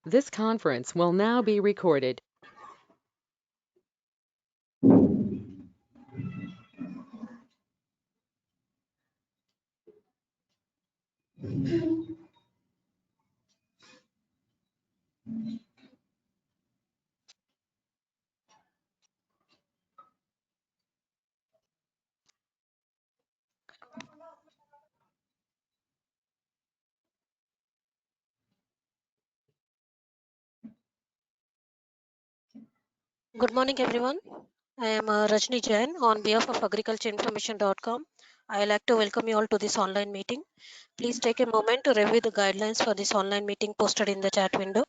This conference will now be recorded. Good morning, everyone. I am Rajni Jain on behalf of agricultureinformation.com. I would like to welcome you all to this online meeting. Please take a moment to review the guidelines for this online meeting posted in the chat window.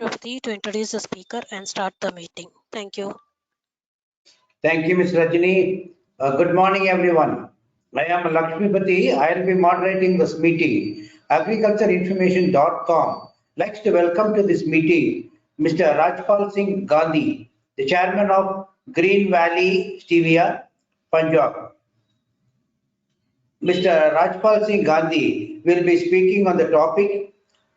To introduce the speaker and start the meeting. Thank you. Thank you, Ms. Rajni. Good morning, everyone. I am Lakshmipati. I will be moderating this meeting. Agricultureinformation.com likes to welcome to this meeting Mr. Rajpal Singh Gandhi, the chairman of Green Valley Stevia, Punjab. Mr. Rajpal Singh Gandhi will be speaking on the topic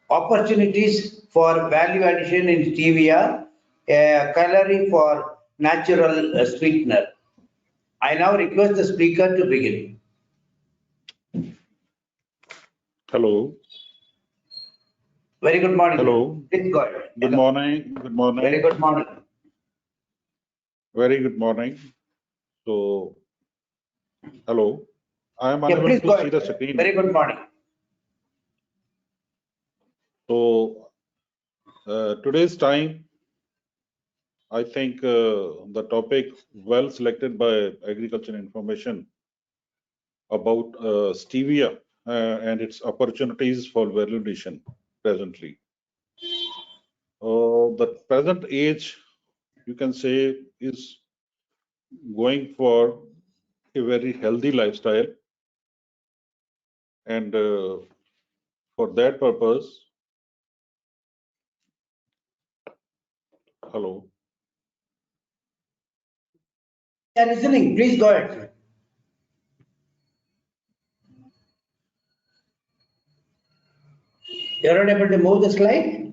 opportunities for value addition in stevia, a calorie for natural sweetener. I now request the speaker to begin. Hello. Very good morning. Hello. Please go ahead. Good morning. Good morning. Very good morning. Very good morning. So, hello. I am Yeah, unable please to go see ahead. the screen. Very good morning. So, today's time, I think the topic well selected by Agriculture Information about stevia and its opportunities for value addition presently. The present age, you can say, is going for a very healthy lifestyle, and for that purpose, hello. Yeah, listening. Please go ahead. You're not able to move the slide?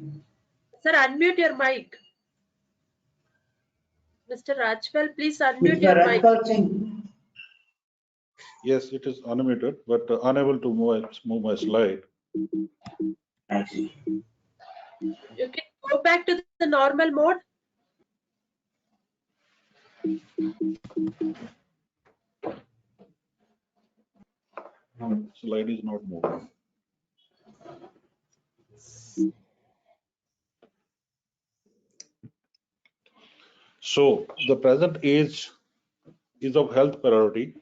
Sir, unmute your mic. Mr. Rajpal, please unmute Mr. your mic. Rajpal Singh. Yes, it is unmuted, but unable to move my slide. I see. You can go back to the normal mode. Slide is not moving. So the present age is of health priority.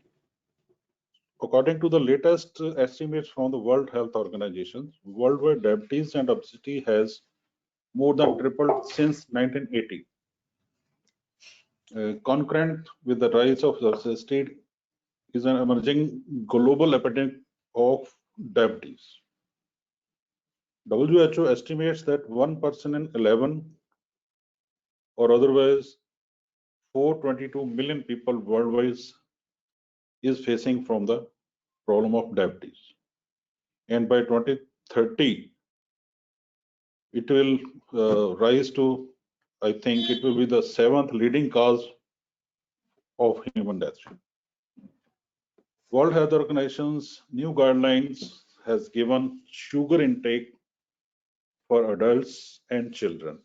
According to the latest estimates from the World Health Organization, worldwide diabetes and obesity has more than tripled since 1980. Concurrent with the rise of obesity is an emerging global epidemic of diabetes. WHO estimates that 1 person in 11, or otherwise 422 million people worldwide, is facing from the problem of diabetes. And by 2030, it will rise to, I think it will be the 7th leading cause of human death. World Health Organization's new guidelines has given sugar intake for adults and children.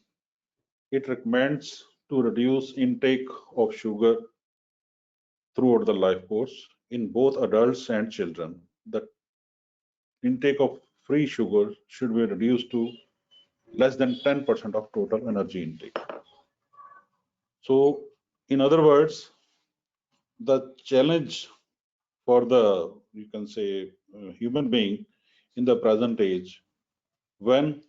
It recommends to reduce intake of sugar throughout the life course in both adults and children. The intake of free sugar should be reduced to less than 10% of total energy intake. So, in other words, the challenge for the, you can say, human being in the present age, when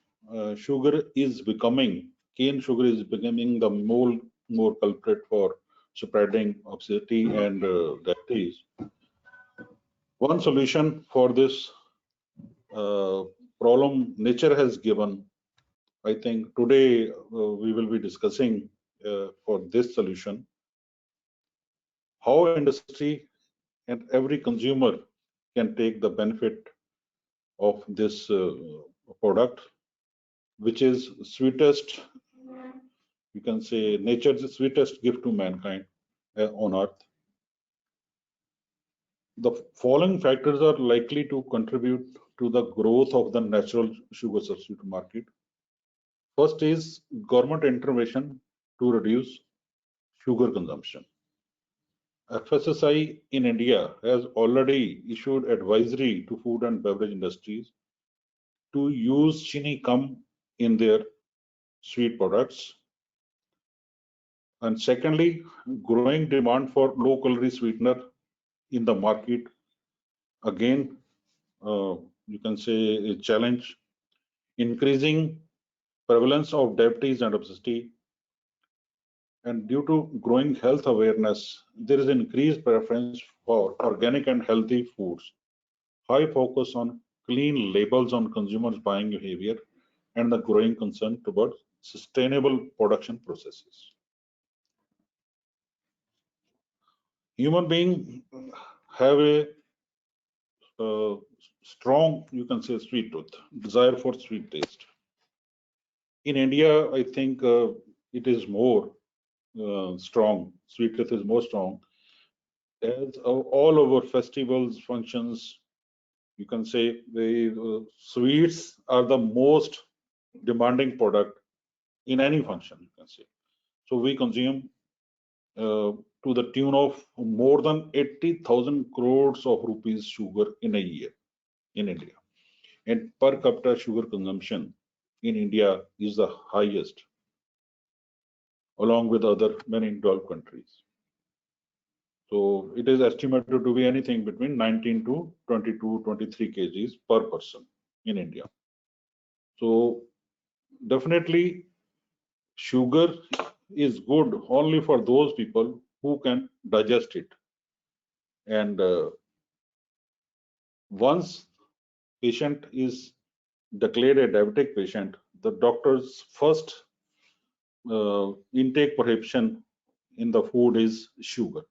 sugar is becoming, cane sugar is becoming the more culprit for spreading obesity and diabetes. One solution for this problem nature has given, I think today we will be discussing for this solution, how industry and every consumer can take the benefit of this product, which is sweetest, you can say nature's sweetest gift to mankind on earth. The following factors are likely to contribute to the growth of the natural sugar substitute market. First is government intervention to reduce sugar consumption. FSSI in India has already issued advisory to food and beverage industries to use chini cum in their sweet products. And secondly, growing demand for low calorie sweetener in the market. Again, you can say a challenge. Increasing prevalence of diabetes and obesity. And due to growing health awareness, there is increased preference for organic and healthy foods. High focus on clean labels on consumers' buying behavior and the growing concern towards sustainable production processes. Human beings have a strong, you can say, sweet tooth, desire for sweet taste. In India, I think it is more strong, sweet tooth is more strong. As all over festivals, functions, you can say the sweets are the most demanding product in any function, you can say. So we consume to the tune of more than 80,000 crores of rupees sugar in a year in India. And per capita sugar consumption in India is the highest, along with other many developed countries. So it is estimated to be anything between 19 to 22, 23 kgs per person in India. So definitely sugar is good only for those people who can digest it. And once patient is declared a diabetic patient, the doctor's first intake prohibition in the food is sugar.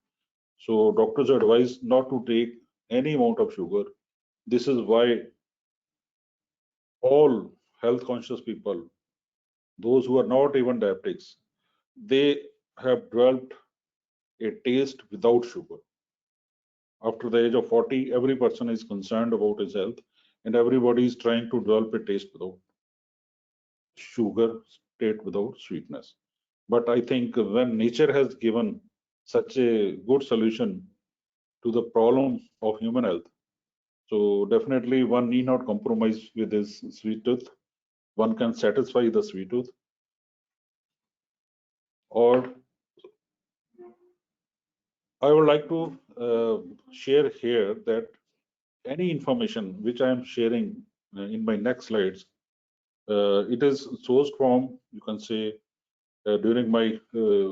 So doctors are advised not to take any amount of sugar. This is why all health conscious people, those who are not even diabetics, they have developed a taste without sugar. After the age of 40, every person is concerned about his health and everybody is trying to develop a taste without sugar, state without sweetness. But I think when nature has given such a good solution to the problem of human health, so definitely one need not compromise with his sweet tooth. One can satisfy the sweet tooth. Or I would like to share here that any information which I am sharing in my next slides, it is sourced from, you can say, during my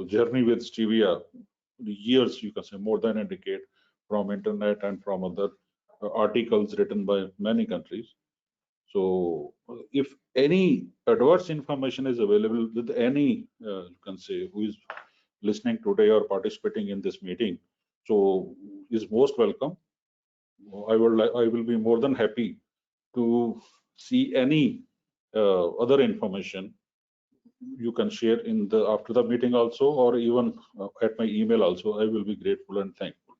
journey with Stevia, years, you can say more than a decade, from internet and from other articles written by many countries. So if any adverse information is available with any, you can say, who is listening today or participating in this meeting, so is most welcome. I will be more than happy to see any other information you can share in the after the meeting also, or even at my email also. I will be grateful and thankful.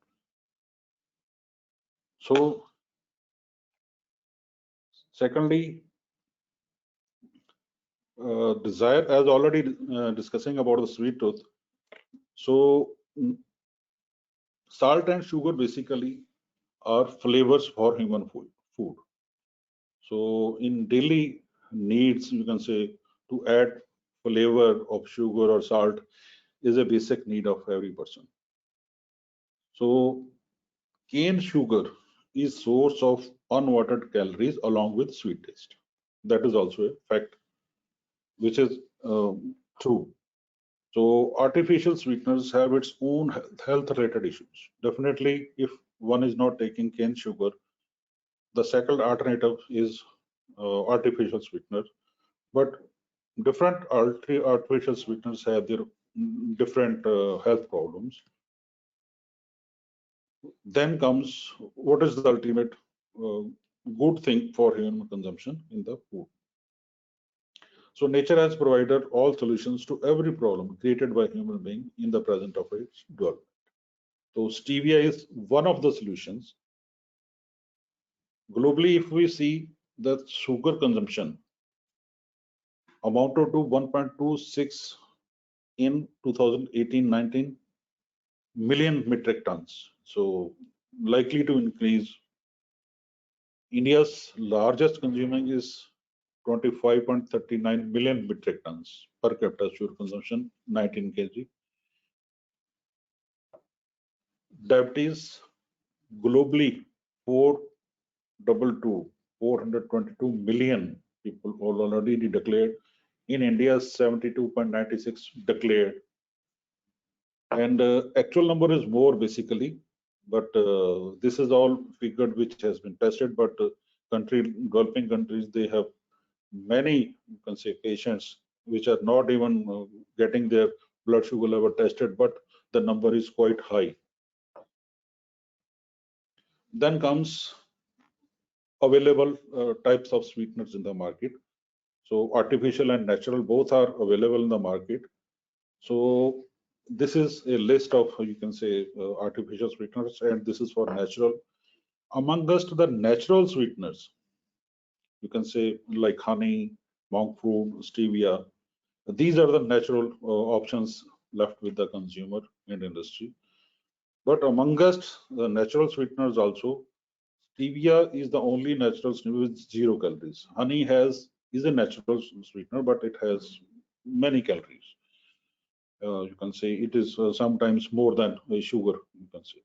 So secondly, desire, as already discussing about the sweet tooth. So salt and sugar basically are flavors for human food. So in daily needs, you can say, to add flavor of sugar or salt is a basic need of every person. So cane sugar is source of unwanted calories along with sweet taste. That is also a fact, which is true. So artificial sweeteners have its own health related issues. Definitely, if one is not taking cane sugar, the second alternative is artificial sweetener. But different artificial sweeteners have their different health problems. Then comes what is the ultimate good thing for human consumption in the food. So nature has provided all solutions to every problem created by human being in the present of its development. So stevia is one of the solutions. Globally, if we see the sugar consumption amounted to 1.26 in 2018-19 million metric tons. So likely to increase. India's largest consuming is 25.39 million metric tons per capita sugar consumption, 19 kg. Diabetes globally 422 million people already declared. In India, 72.96 declared. And actual number is more basically, but this is all figured which has been tested. But developing countries, they have many, you can say, patients which are not even getting their blood sugar level tested, but the number is quite high. Then comes available types of sweeteners in the market. So artificial and natural both are available in the market. So this is a list of, you can say, artificial sweeteners, and this is for natural. Amongst the natural sweeteners, you can say like honey, monk fruit, stevia. These are the natural options left with the consumer and industry. But amongst the natural sweeteners also, stevia is the only natural sweetener with 0 calories. Honey is a natural sweetener, but it has many calories. You can say it is sometimes more than sugar, you can say.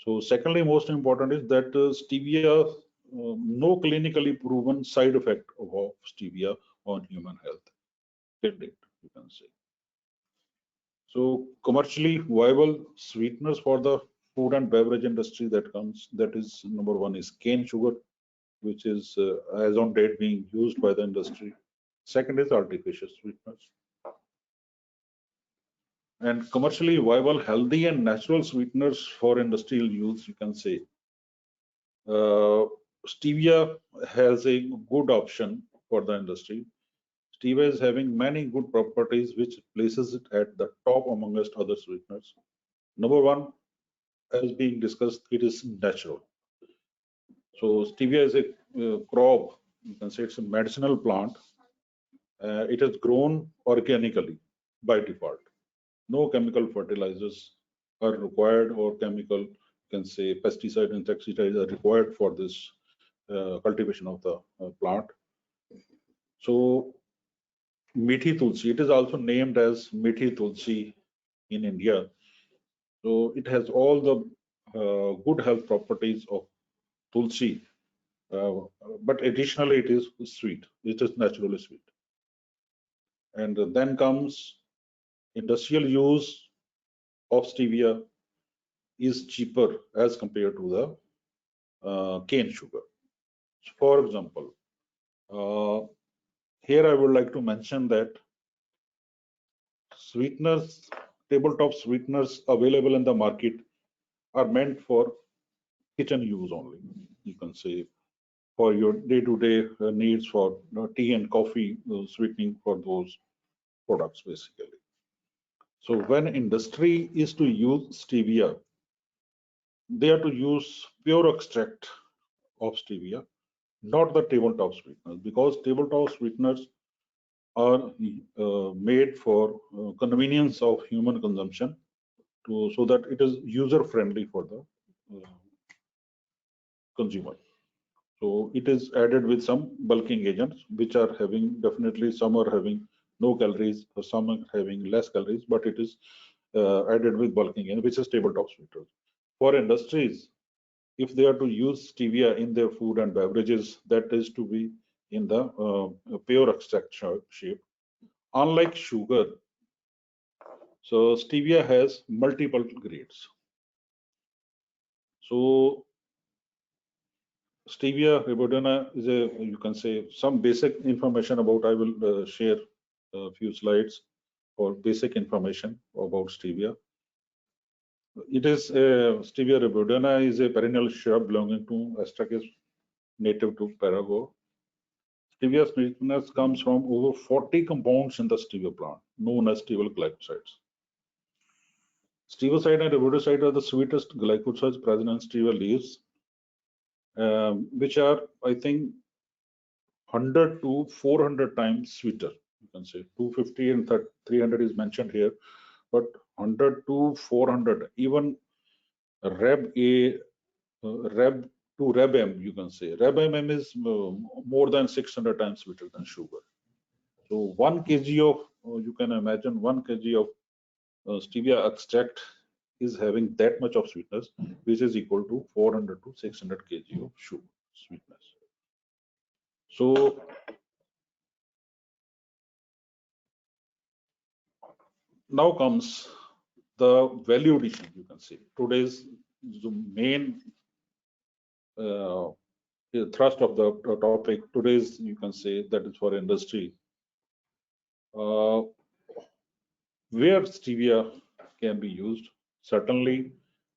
So secondly, most important is that stevia, no clinically proven side effect of stevia on human health till date, you can say. So commercially viable sweeteners for the food and beverage industry that is number one is cane sugar, which is as on date being used by the industry. Second is artificial sweeteners. And commercially viable, healthy and natural sweeteners for industrial use, you can say. Stevia has a good option for the industry. Stevia is having many good properties which places it at the top amongst other sweeteners. Number one, as being discussed, it is natural. So stevia is a crop, you can say it's a medicinal plant. It is grown organically by default. No chemical fertilizers are required, or chemical, you can say pesticide, insecticides are required for this cultivation of the plant. So Mithi Tulsi, it is also named as Mithi Tulsi in India. So it has all the good health properties of Tulsi, but additionally it is sweet. It is naturally sweet. And then comes industrial use of stevia is cheaper as compared to the cane sugar. So for example, here I would like to mention that sweeteners, tabletop sweeteners available in the market are meant for kitchen use only. You can say for your day-to-day needs for tea and coffee sweetening for those products basically. So when industry is to use stevia, they are to use pure extract of stevia, not the tabletop sweeteners, because tabletop sweeteners are made for convenience of human consumption, so that it is user friendly for the consumer. So it is added with some bulking agents, which are having, definitely some are having no calories, or some are having less calories, but it is added with bulking agent, which is tabletop sweeteners. For industries, if they are to use stevia in their food and beverages, that is to be in the pure extract shape. Unlike sugar, so stevia has multiple grades. So Stevia ribodena is a, you can say, some basic information about, I will share a few slides for basic information about stevia. It is Stevia ribodena is a perennial shrub belonging to Astragalus native to Paraguay. Stevia sweeteners comes from over 40 compounds in the stevia plant, known as stevia glycosides. Stevicide and riboside are the sweetest glycosides present in stevia leaves, which are, I think, 100 to 400 times sweeter. You can say 250 and 300 is mentioned here, but 100 to 400, even Reb A, Reb to Reb M, you can say. Reb M is more than 600 times sweeter than sugar. So 1 kg of, you can imagine 1 kg of stevia extract is having that much of sweetness, which is equal to 400 to 600 kg of sugar sweetness. So now comes the value addition, you can say. Today's the main thrust of the topic. Today's, you can say, that is for industry. Where stevia can be used, certainly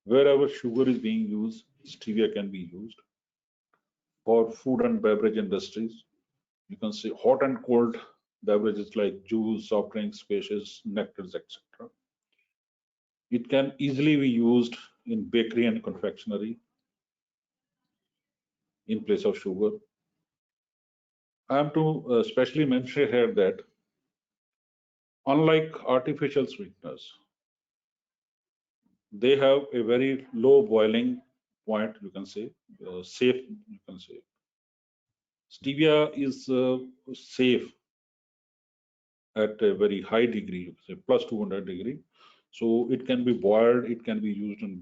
wherever sugar is being used, stevia can be used. For food and beverage industries, you can say hot and cold beverages like juice, soft drinks, squashes, nectars, etc. It can easily be used in bakery and confectionery in place of sugar. I am to especially mention here that unlike artificial sweeteners, they have a very low boiling point, you can say, safe, you can say. Stevia is safe at a very high degree, you can say plus 200 degree. So it can be boiled, it can be used in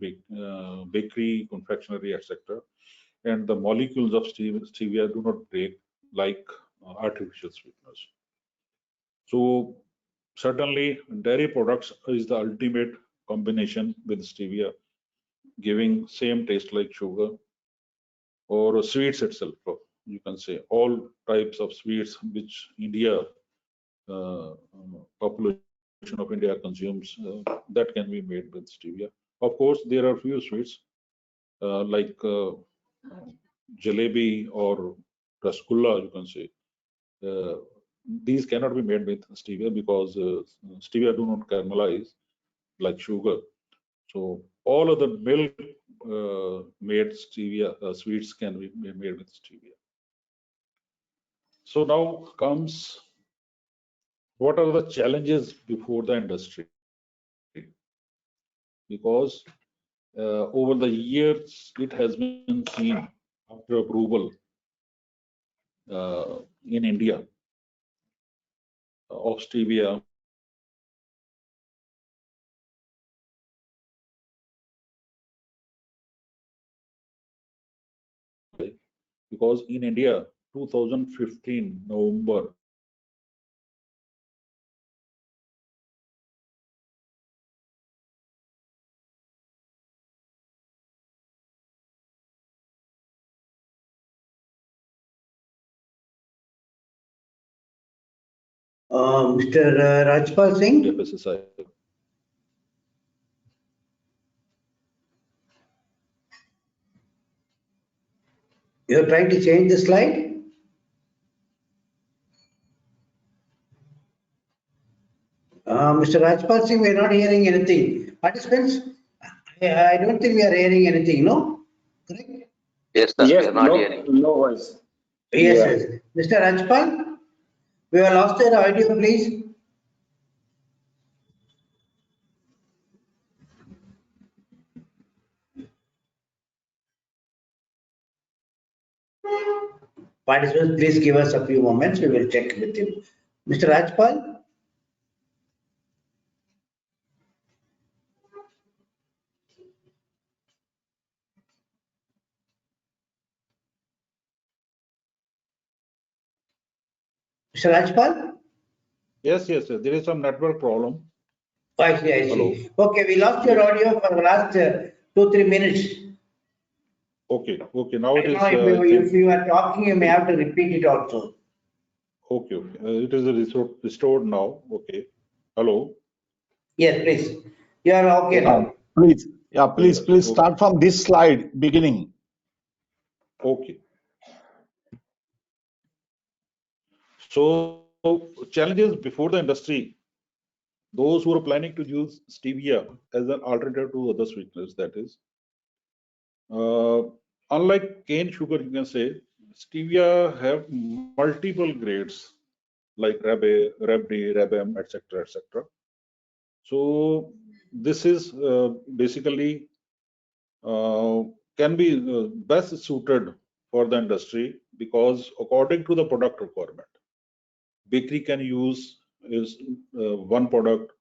bakery, confectionery, etc. And the molecules of stevia do not break like artificial sweeteners. So certainly dairy products is the ultimate combination with stevia, giving same taste like sugar, or sweets itself. You can say all types of sweets which India, population of India consumes, that can be made with stevia. Of course, there are few sweets like jalebi or rasgulla, you can say. These cannot be made with stevia because stevia do not caramelize like sugar. So all of the milk made stevia sweets can be made with stevia. So now comes, what are the challenges before the industry? Because over the years, it has been seen after approval in India of stevia, because in India, 2015 November, Mr. Rajpal Singh, FSSI. you're trying to change the slide? Mr. Rajpal Singh, we're not hearing anything. Participants, I don't think we are hearing anything, no? Correct? Yes, sir. Yes, We are not no, hearing. no voice. Yes, Yeah. yes. Mr. Rajpal, we have lost your audio, please. Participants, please give us a few moments. We will check with him. Mr. Rajpal? Mr. Rajpal? Yes, yes, there is some network problem. I see, I Hello. see. Okay, we lost your audio for the last 2-3 minutes. Okay, okay. Now it I is. don't know if you are talking, you may have to repeat it also. Okay, okay. It is restored now. Okay. Hello. Yes, please. You are okay now. Please, yeah, please Okay. start from this slide beginning. Okay. So challenges before the industry, those who are planning to use stevia as an alternative to other sweeteners, that is, uh, unlike cane sugar, you can say stevia have multiple grades like Rab D, Rab-M, etc., etc. So this is basically uh, can be best suited for the industry because according to the product requirement, bakery can use is one product,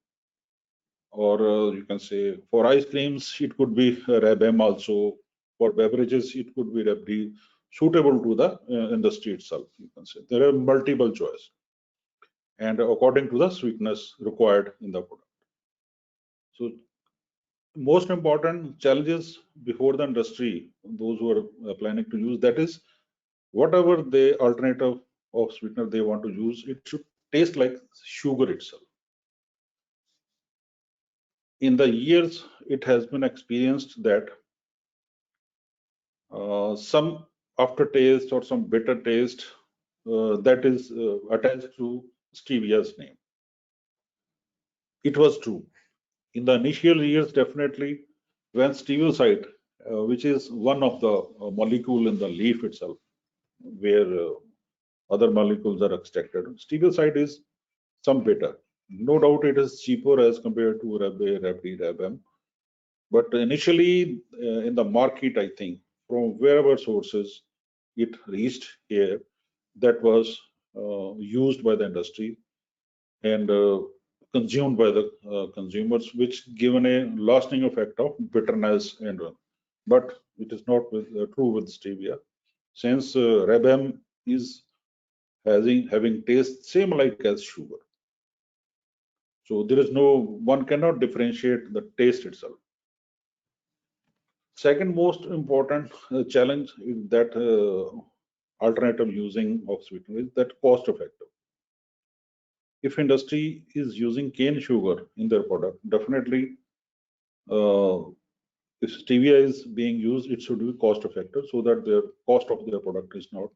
or you can say for ice creams it could be Rab-M also. For beverages it could be Rab-D, suitable to the industry itself. You can say there are multiple choice and according to the sweetness required in the product. So most important challenges before the industry, those who are planning to use, that is whatever the alternative of sweetener they want to use, it should taste like sugar itself. In the years, it has been experienced that some aftertaste or some bitter taste that is attached to stevia's name. It was true. In the initial years, definitely, when stevia, which is one of the molecule in the leaf itself, where other molecules are extracted. Stevia is some better. No doubt it is cheaper as compared to Rab-A, Rab-D, Rab-M. But initially in the market, I think, from wherever sources it reached here, that was used by the industry and consumed by the consumers, which given a lasting effect of bitterness and but it is not true with stevia, since Rab-M is having taste same like as sugar. So there is one cannot differentiate the taste itself. Second most important challenge is that alternative using of sweetener is that cost effective. If industry is using cane sugar in their product, definitely uh, if stevia is being used, it should be cost effective so that their cost of their product is not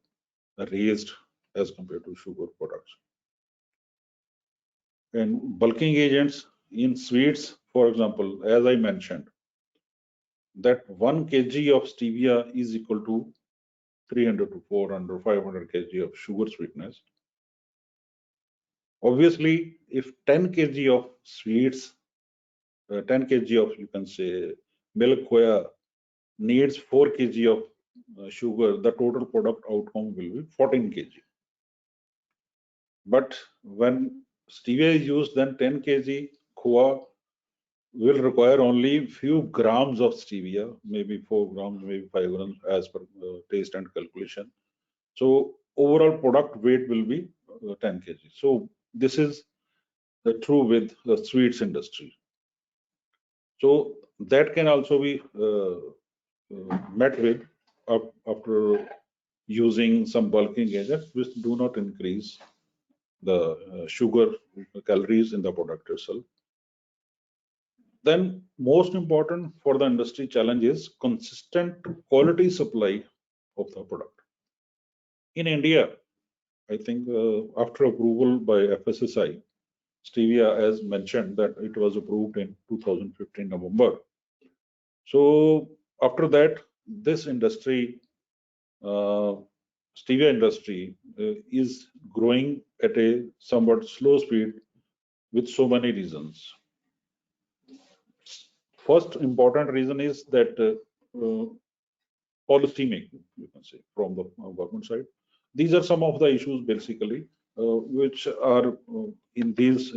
raised as compared to sugar products. And bulking agents in sweets, for example, as I mentioned, that 1 kg of stevia is equal to 300 to 400, 500 kg of sugar sweetness. Obviously, if 10 kg of sweets, 10 kg of, you can say, milk khoya needs 4 kg of sugar, the total product outcome will be 14 kg. But when stevia is used, then 10 kg khoa will require only few grams of stevia, maybe 4 grams, maybe 5 grams as per taste and calculation. So overall product weight will be 10 kg. So this is true with the sweets industry. So that can also be met with after using some bulking agents which do not increase the sugar calories in the product itself. Then most important for the industry challenge is consistent quality supply of the product. In India, I think after approval by FSSI, Stevia, as mentioned, that it was approved in 2015 November. So after that, this industry, uh, Stevia industry, is growing at a somewhat slow speed with so many reasons. First important reason is that policy making, you can say, from the government side. These are some of the issues basically which are in these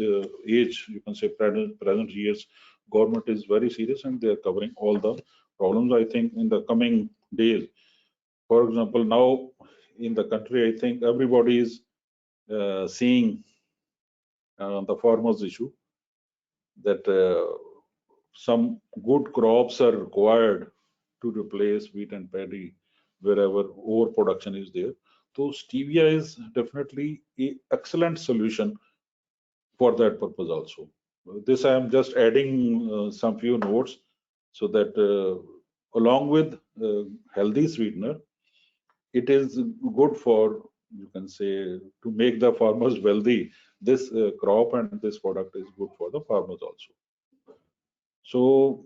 age, you can say, present years, government is very serious and they are covering all the problems. I think in the coming days, for example, now in the country, I think everybody is seeing the farmers issue, that some good crops are required to replace wheat and paddy wherever overproduction is there. So stevia is definitely an excellent solution for that purpose also. This I am just adding some few notes so that along with healthy sweetener, it is good for you can say, to make the farmers wealthy, this crop and this product is good for the farmers also. So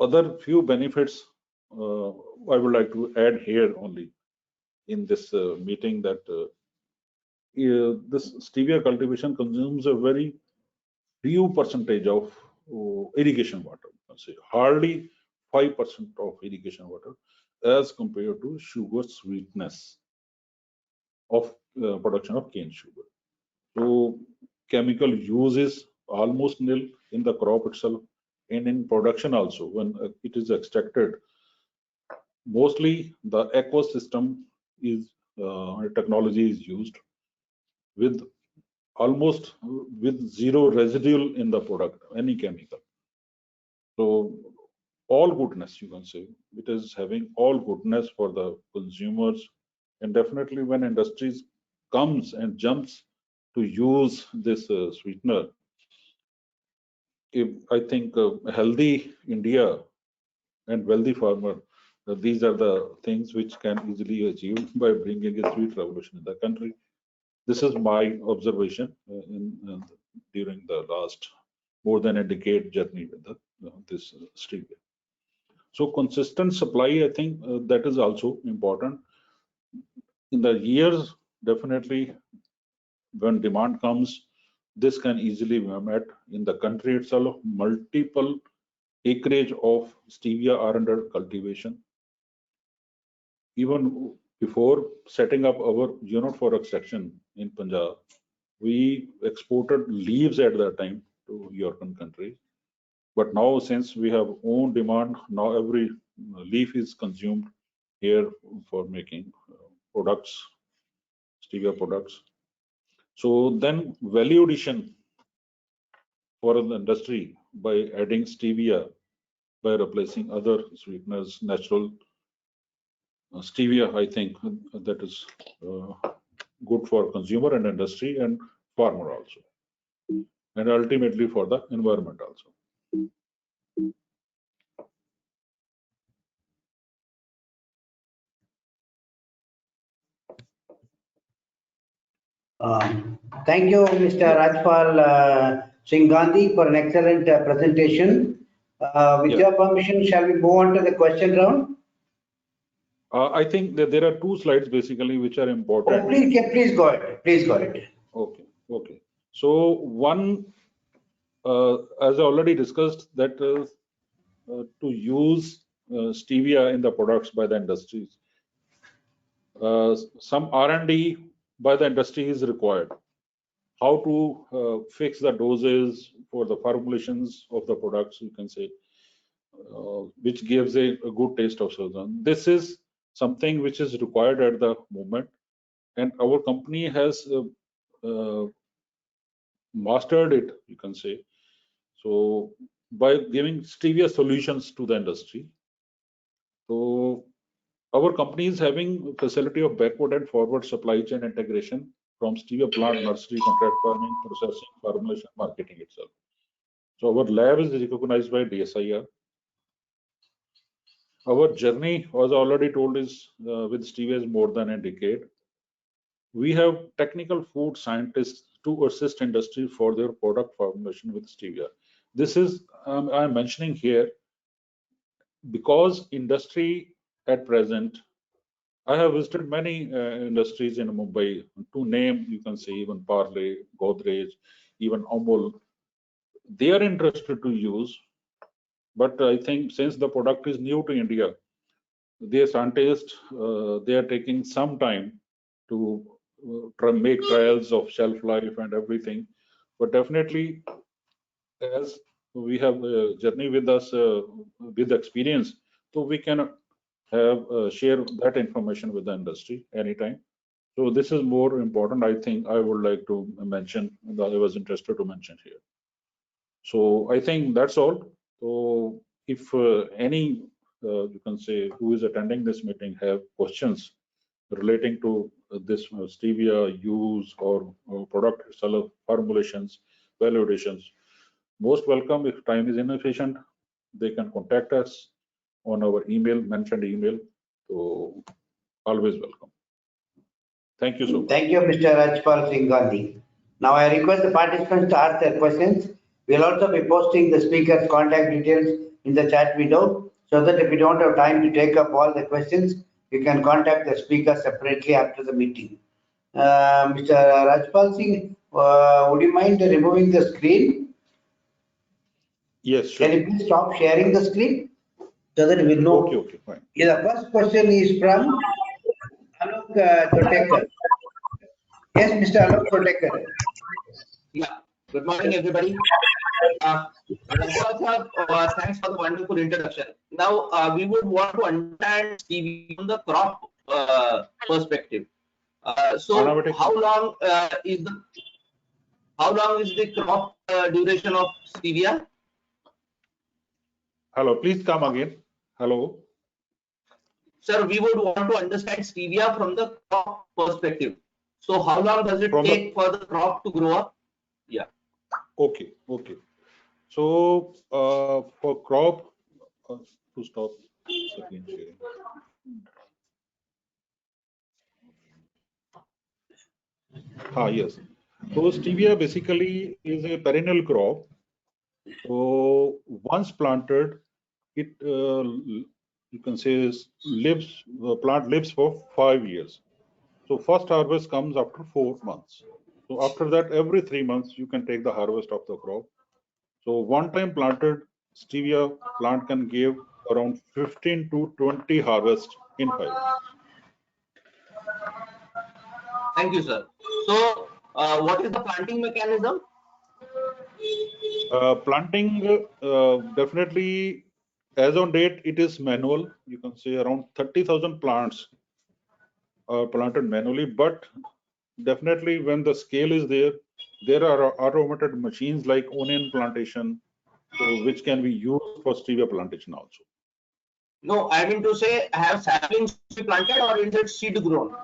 other few benefits I would like to add here only in this meeting, that this stevia cultivation consumes a very few percentage of irrigation water. You can say hardly 5% of irrigation water as compared to sugar sweetness of production of cane sugar. So chemical use is almost nil in the crop itself, and in production also when it is extracted. Mostly the ecosystem is technology is used with almost with zero residual in the product, any chemical. So all goodness, you can say, it is having all goodness for the consumers. And definitely when industries comes and jumps to use this sweetener, if I think a healthy India and wealthy farmer, these are the things which can easily achieve by bringing a sweet revolution in the country. This is my observation during the last more than a decade journey with this stevia. So consistent supply, I think that is also important. In the years, definitely when demand comes, this can easily be met. In the country itself, multiple acreage of stevia are under cultivation. Even before setting up our unit for extraction in Punjab, we exported leaves at that time to European countries. But now, since we have own demand, now every leaf is consumed here for making products, stevia products. So then value addition for the industry by adding stevia, by replacing other sweeteners, natural stevia, I think that is good for consumer and industry and farmer also, and ultimately for the environment also. Thank you, Mr. Rajpal Singh Gandhi, for an excellent presentation. With Yeah. your permission, shall we move on to the question round? I think that there are two slides basically which are Oh, important. please, yeah, please go ahead. Please go ahead. Okay, okay. So one, as I already discussed, that to use stevia in the products by the industries, some R&D by the industry is required. How to fix the doses for the formulations of the products, you can say, which gives a good taste of Southern. This is something which is required at the moment, and our company has mastered it, you can say. So by giving stevia solutions to the industry, so our company is having facility of backward and forward supply chain integration from stevia plant, nursery, contract farming, processing, formulation, marketing itself. So our lab is recognized by DSIR. Our journey, as I already told, is with stevia is more than a decade. We have technical food scientists to assist industry for their product formulation with stevia. This is I'm mentioning here because industry at present, I have visited many industries in Mumbai. To name, you can say even Parle, Godrej, even Amul. They are interested to use, but I think since the product is new to India, their scientists they are taking some time to make trials of shelf life and everything. But definitely, as we have a journey with us with experience, so we can have share that information with the industry anytime. So this is more important. I think I would like to mention that I was interested to mention here. So I think that's all. So if any you can say who is attending this meeting have questions relating to this stevia use or product itself, formulations, validations, most welcome. If time is inefficient, they can contact us on our email, mentioned email. So always welcome. Thank you so much. Thank you, Mr. Rajpal Singh Gandhi. Now I request the participants to ask their questions. We'll also be posting the speaker's contact details in the chat window so that if you don't have time to take up all the questions, you can contact the speaker separately after the meeting. Mr. Rajpal Singh, would you mind removing the screen? Yes, sure. Can you please stop sharing the screen so that we know? Okay, fine. Yeah, the first question is from Alok Thotekar. Yes, Mr. Alok Thotekar. Yeah, good morning, everybody. Rajpal sir, thanks for the wonderful introduction. Now, we would want to understand Stevie from the crop perspective. So, how long is the crop duration of Stevia? Hello, please come again. Hello. Sir, we would want to understand Stevia from the crop perspective. So, how long does it take for the crop to grow up? Yeah. Okay. So for crop, to stop screen sharing. Yes. So stevia basically is a perennial crop. So once planted, it you can say lives. The plant lives for 5 years. So first harvest comes after 4 months. So after that, every 3 months you can take the harvest of the crop. So one time planted stevia plant can give around 15 to 20 harvest in 5 years. Thank you, sir. So, what is the planting mechanism? Planting definitely, as on date, it is manual. You can say around 30,000 plants are planted manually, but definitely when the scale is there, there are automated machines like onion plantation, so which can be used for stevia plantation also. No, I mean to say, have saplings to be planted or is it seed grown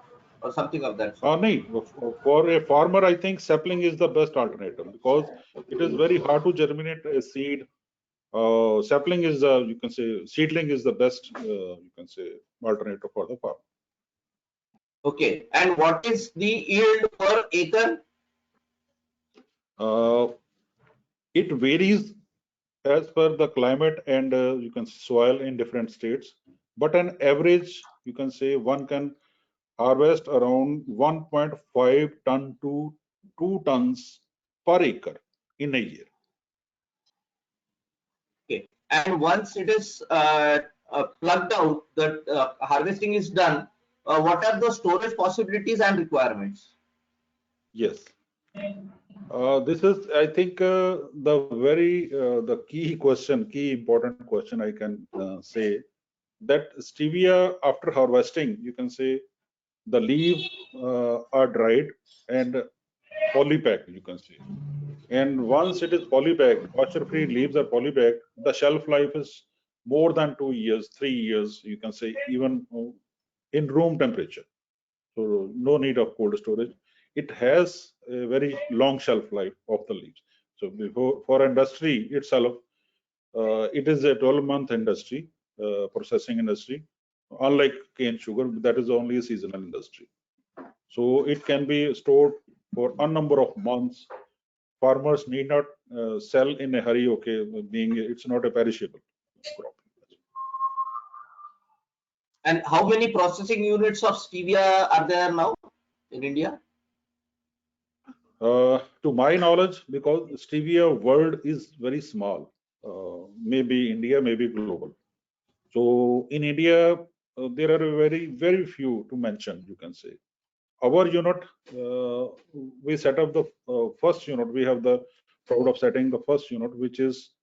or something of that sort? No, for a farmer, I think sapling is the best alternative because it is very hard to germinate a seed. Sapling is you can say seedling is the best you can say alternative for the farmer. Okay, and what is the yield per acre? It varies as per the climate and you can soil in different states, but an average you can say one can harvest around 1.5 ton to 2 tons per acre in a year. Okay, and once it is plugged out, the harvesting is done, what are the storage possibilities and requirements? Yes. This is, I think, the key important question I can say that stevia after harvesting, you can say the leaves are dried and polypacked, you can say. And once it is polypacked, moisture-free leaves are polypacked, the shelf life is more than 2 years, 3 years, you can say, even in room temperature. So no need of cold storage. It has a very long shelf life of the leaves. So for industry itself, it is a 12-month industry, processing industry, unlike cane sugar, that is only a seasonal industry. So it can be stored for a number of months. Farmers need not sell in a hurry, okay, being it's not a perishable crop. And how many processing units of stevia are there now in India? To my knowledge, because stevia world is very small, maybe India, maybe global. So in India, there are very few to mention, you can say. Our unit, we set up the first unit. We have the proud of setting the first unit, which is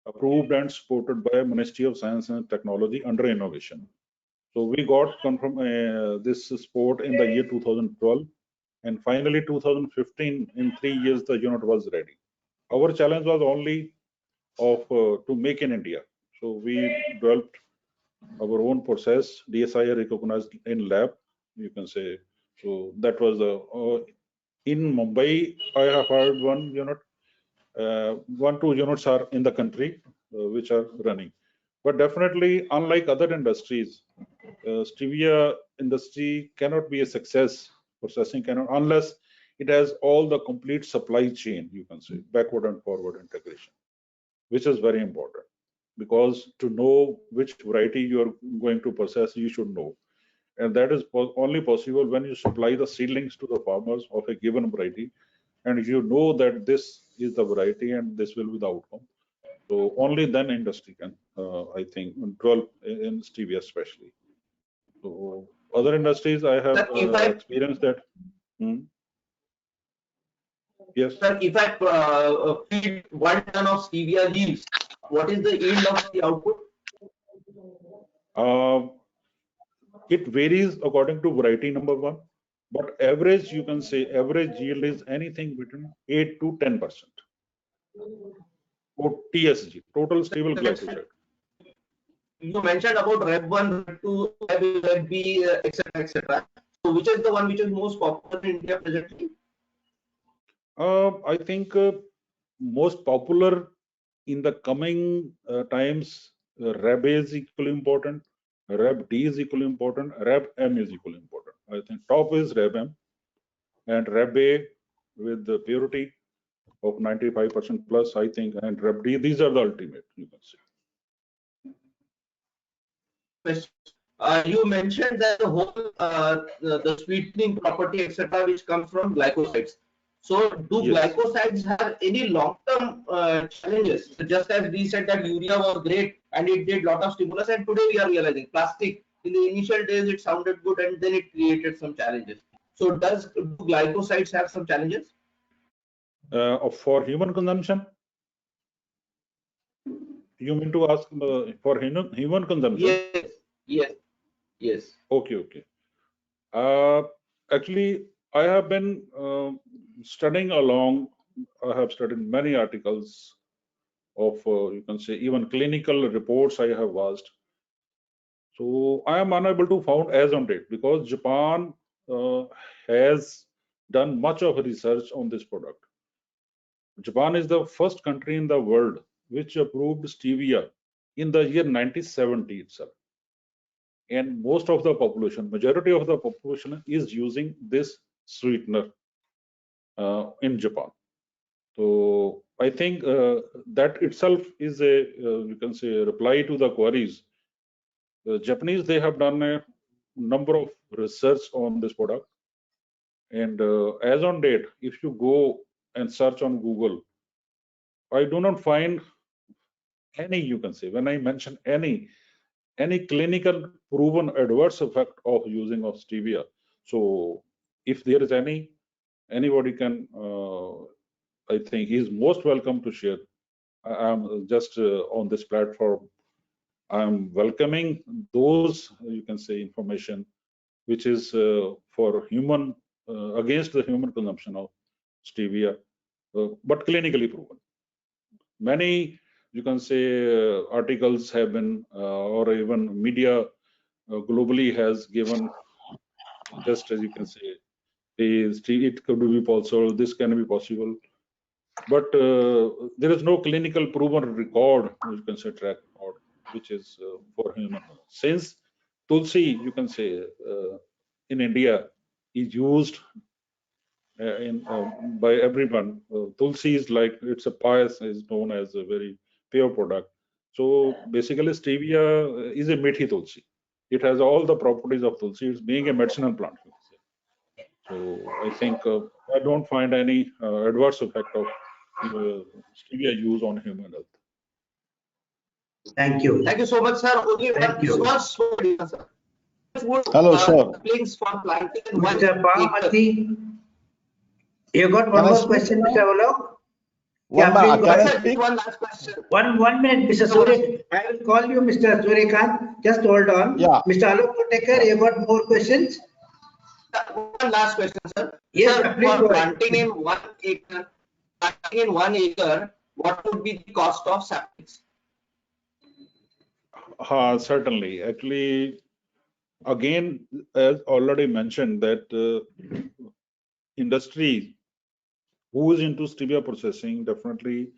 approved and supported by Ministry of Science and Technology under innovation. So we got this support in the year 2012, and finally 2015, in 3 years the unit was ready. Our challenge was only of to make in India. So we developed our own process, DSI recognized in lab, you can say. So that was in Mumbai. I have heard one unit, 2 units are in the country which are running. But definitely, unlike other industries, stevia industry cannot be a success processing cannot, unless it has all the complete supply chain, you can say, backward and forward integration, which is very important, because to know which variety you are going to process, you should know. And that is only possible when you supply the seedlings to the farmers of a given variety, and you know that this is the variety and this will be the outcome. So only then industry can, I think, dwell in stevia especially. So other industries, I have Sir, if I experienced that. Hmm, yes. sir, if I feed 1 ton of stevia leaves, what is the yield of the output? Uh, it varies according to variety, number one, but average, you can say, average yield is anything between 8 to 10%. Or TSG, total stable glyphosate. You mentioned about Rev 1, Rev 2, Rev B, etc., etc. So, which is the one which is most popular in India presently? I think most popular in the coming times, Reb A is equally important, Reb D is equally important, Reb M is equally important. I think top is Reb M, and Reb A with the purity of 95% plus, I think, and Reb D, these are the ultimate, you can say. You mentioned that the whole the sweetening property, etc., which comes from glycosides. So, do Yes. glycosides have any long-term challenges? Just as we said that urea was great and it did lot of stimulus, and today we are realizing plastic. In the initial days, it sounded good, and then it created some challenges. So, do glycosides have some challenges? For human consumption, you mean to ask for human consumption? Yes, yes, yes. Okay, okay. Actually, I have been studying along. I have studied many articles of, you can say, even clinical reports I have watched. So I am unable to found as on date, because Japan has done much of research on this product. Japan is the first country in the world which approved stevia in the year 1970 itself. And most of the population, majority of the population, is using this sweetener in Japan. So I think that itself is a, you can say, a reply to the queries. The Japanese, they have done a number of research on this product, and as on date, if you go and search on Google, I do not find any, you can say, when I mention any clinical proven adverse effect of using of stevia. So if there is anybody can, I think he is most welcome to share. I'm just on this platform, I'm welcoming those, you can say, information which is for human, against the human consumption of stevia, but clinically proven. Many, you can say, articles have been, or even media globally has given, just as you can say, it could be possible, this can be possible, but there is no clinical proven record, you can say, track record, which is for human. Since tulsi, you can say, in India is used by everyone. Tulsi is like, it's a pious, is known as a very pure product. So basically, stevia is a methi tulsi. It has all the properties of tulsi. It's being a medicinal plant. So I think I don't find any adverse effect of stevia use on human health. Thank you. Thank you so much, sir. Only Thank one you. small story, sir. Hello, sir. Saplings for planting in Mr. 1 acre. Pamati, you got one Can I more speak question, now? Mr. Alok? One Yeah, minute. please go Can I ahead. Sir, speak? one last question. One minute, Mr. Surya. I will call you, Mr. Suryakant. Just hold on. Yeah. Mr. Alok Kotekar, you got more questions? One last question, sir. Yes, Sir, please for go ahead. planting in 1 acre, what would be the cost of saplings? Certainly. Actually, again, as already mentioned, that industry who is into stevia processing, definitely,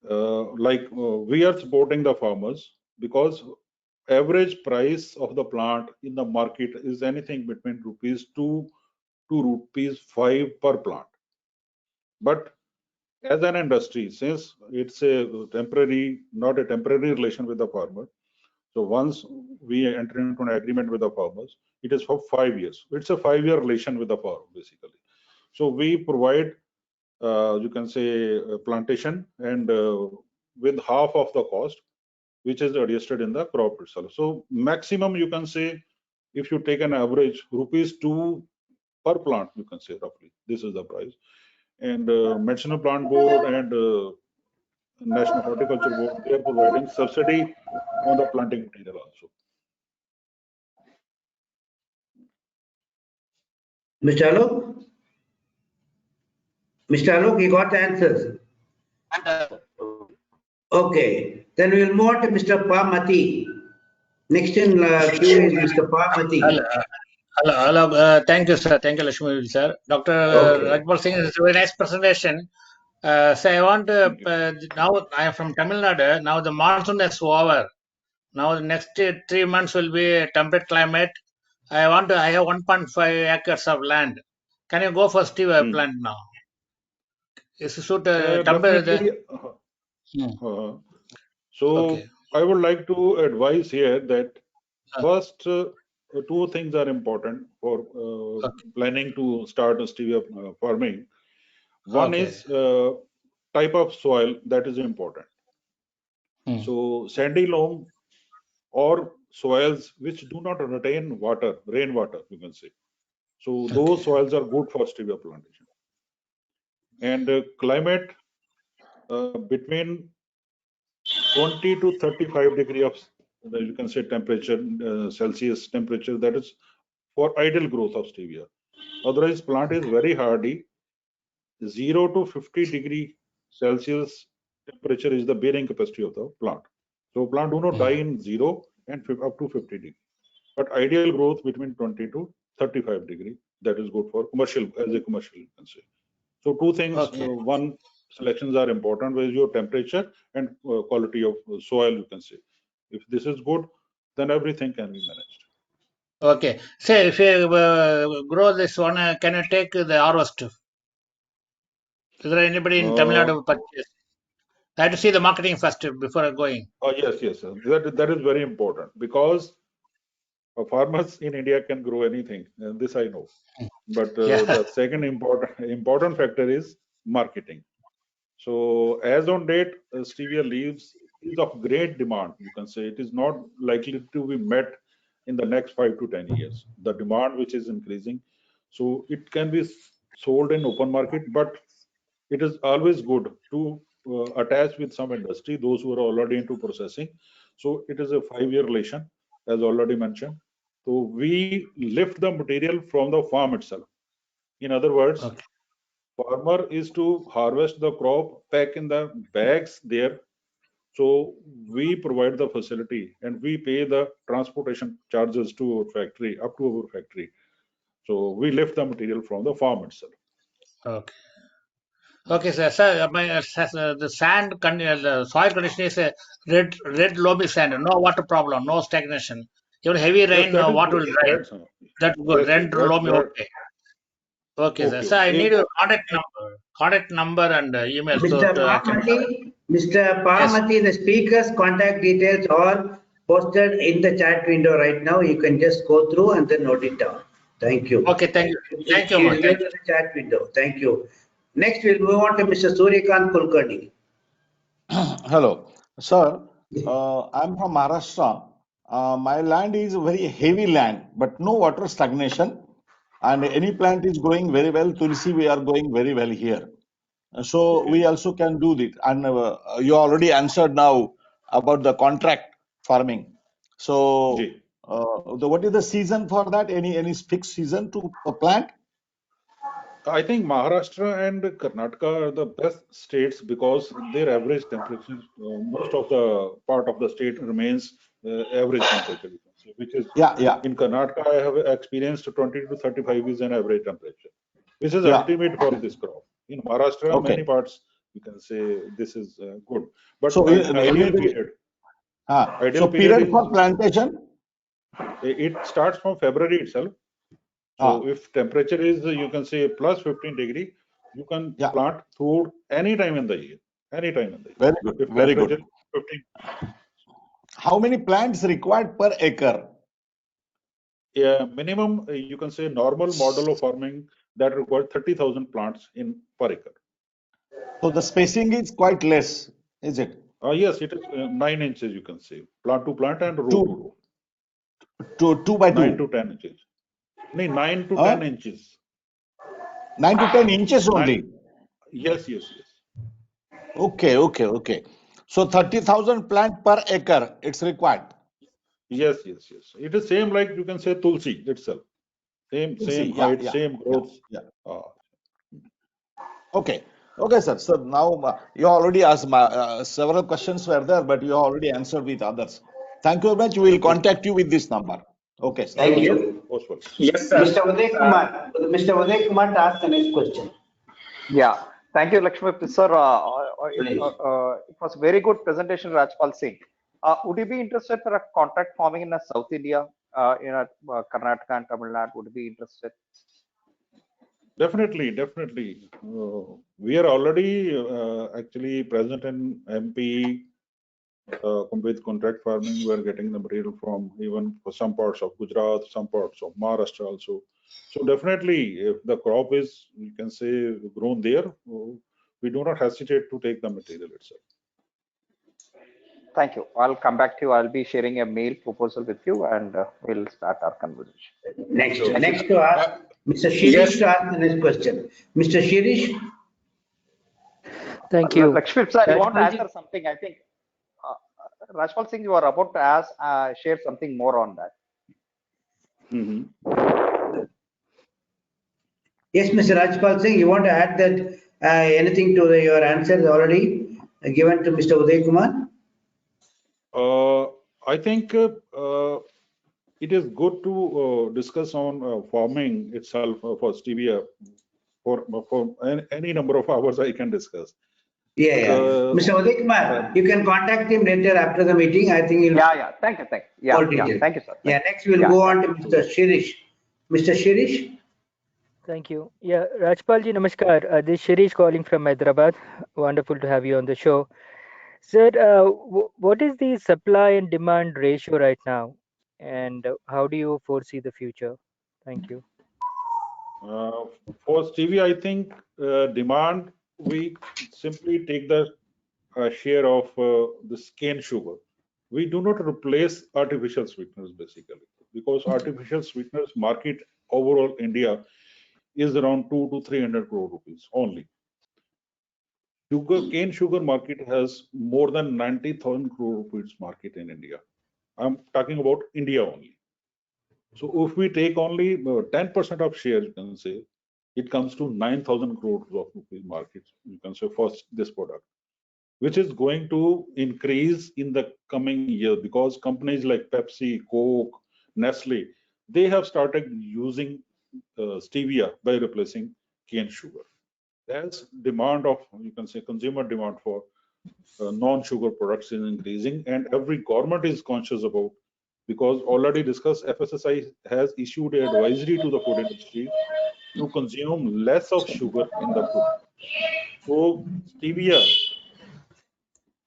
we are supporting the farmers, because average price of the plant in the market is anything between rupees 2 to rupees 5 per plant. But as an industry, since it's a temporary, not a temporary relation with the farmer, so once we enter into an agreement with the farmers, it is for 5 years. It's a 5-year relation with the farmer, basically. So we provide, you can say, plantation and with half of the cost, which is adjusted in the crop itself. So maximum, you can say, if you take an average, rupees 2 per plant, you can say roughly, this is the price. And National Plant Board and National Horticulture Board, they are providing subsidy on the planting material also. Mr. Alok? Mr. Alok, you got the answers? Okay, then we'll move on to Mr. Pamati. Next in queue is Mr. Pamati. Hello. Thank you, sir. Thank you, Lakshmi sir. Dr. Rajpal Singh, it's a very nice presentation. So I want now I am from Tamil Nadu. Now the monsoon is over. Now the next 3 months will be a temperate climate. I have 1.5 acres of land. Can you go for Stevia plant now? Is it suit Definitely. So I would like to advise here that first, 2 things are important for planning to start a stevia farming. One is type of soil, that is important. So sandy loam or soils which do not retain water, rainwater, you can say. So those soils are good for stevia plantation. And climate between 20 to 35 degree of, you can say, temperature, Celsius temperature, that is for ideal growth of stevia. Otherwise, plant is very hardy. 0 to 50 degree Celsius temperature is the bearing capacity of the plant. So plant do not die in 0 and up to 50 degree. But ideal growth between 20 to 35 degree, that is good for commercial, as a commercial, you can say. So 2 things, one, selections are important with your temperature and quality of soil, you can say. If this is good, then everything can be managed. Okay. Say if you grow this one, can you take the harvest? Is there anybody in Tamil Nadu purchase? I have to see the marketing first before going. Oh yes. That is very important, because farmers in India can grow anything, and this I know. But the second important factor is marketing. So as on date, stevia leaves is of great demand. You can say it is not likely to be met in the next 5 to 10 years. The demand which is increasing, so it can be sold in open market, but it is always good to attach with some industry, those who are already into processing. So it is a 5-year relation, as already mentioned. So we lift the material from the farm itself. In other words, farmer is to harvest the crop, pack in the bags there. So we provide the facility and we pay the transportation charges to our factory, up to our factory. So we lift the material from the farm itself. Okay, sir. The sand, the soil condition is a red loamy sand, no water problem, no stagnation. Even heavy rain, water will dry. That's good. Red loamy, okay. Okay, sir. So I need your contact number and email. Mr. Pamati, the speaker's contact details are posted in the chat window right now. You can just go through and then note it down. Thank you. Okay, thank you. Thank you, in the chat window. Thank you. Next, we'll move on to Mr. Suryakant Kulkarni. Hello, sir. I'm from Maharashtra. My land is very heavy land, but no water stagnation. And any plant is growing very well. Tulsi, we are going very well here. So we also can do this. And you already answered now about the contract farming. So what is the season for that? Any fixed season to plant? I think Maharashtra and Karnataka are the best states because their average temperature, most of the part of the state remains average temperature, which is in Karnataka, I have experienced 20 to 35 is an average temperature, which is ultimate for this crop. In Maharashtra, many parts, you can say this is good. But so ideal period. So period for plantation? It starts from February itself. So if temperature is, you can say plus 15 degree, you can plant through any time in the year. Any time in the year. Very good. If Very temperature good. 15. How many plants required per acre? Yeah, minimum, you can say normal model of farming that requires 30,000 plants in per acre. So the spacing is quite less, is it? Yes, it is 9 inches, you can say. Plant to plant and row to row. 2 by 2. 9 to 10 inches. No, 9 to 10 inches. 9 to 10 inches only. Yes. Okay. So 30,000 plant per acre, it's required. Yes. It is same like you can say Tulsi itself. Same height, same growth. Okay, sir. So now you already asked several questions were there, but you already answered with others. Thank you very much. We will contact you with this number. Okay, sir. Thank you. Yes, sir. Mr. Uday Kumar. Mr. Uday Kumar to ask the next question. Yeah, thank you, Lakshmi sir. Please. It was a very good presentation, Rajpal Singh. Would you be interested for a contract farming in South India, in Karnataka and Tamil Nadu? Would you be interested? Definitely. We are already actually present in MP with contract farming. We are getting the material from even for some parts of Gujarat, some parts of Maharashtra also. So definitely, if the crop is, you can say, grown there, we do not hesitate to take the material itself. Thank you. I'll come back to you. I'll be sharing a mail proposal with you, and we'll start our conversation. Next to ask Mr. Shirish to ask the next question. Mr. Shirish. Thank you. Lakshmi sir, you want to answer something? I think Rajpal Singh, you are about to ask, share something more on that. Yes, Mr. Rajpal Singh, you want to add that anything to your answers already given to Mr. Uday Kumar? I think it is good to discuss on farming itself for stevia for any number of hours I can discuss. Yeah. Mr. Uday Kumar, you can contact him later after the meeting. I think he'll. Yeah. Thank you. Thank you, sir. Next we'll go on to Mr. Shirish. Mr. Shirish. Thank you. Yeah, Rajpalji, namaskar. This is Shirish calling from Hyderabad. Wonderful to have you on the show. Sir, what is the supply and demand ratio right now? And how do you foresee the future? Thank you. For stevia, I think demand, we simply take the share of this cane sugar. We do not replace artificial sweeteners basically, because artificial sweeteners market overall India is around 200 to 300 crore rupees only. Cane sugar market has more than 90,000 crore rupees market in India. I'm talking about India only. So if we take only 10% of share, you can say, it comes to 9,000 crores of rupees market, you can say, for this product, which is going to increase in the coming year because companies like Pepsi, Coke, Nestle, they have started using stevia by replacing cane sugar. As demand of, you can say, consumer demand for non-sugar products is increasing, and every government is conscious about, because already discussed, FSSI has issued an advisory to the food industry to consume less of sugar in the food. So stevia,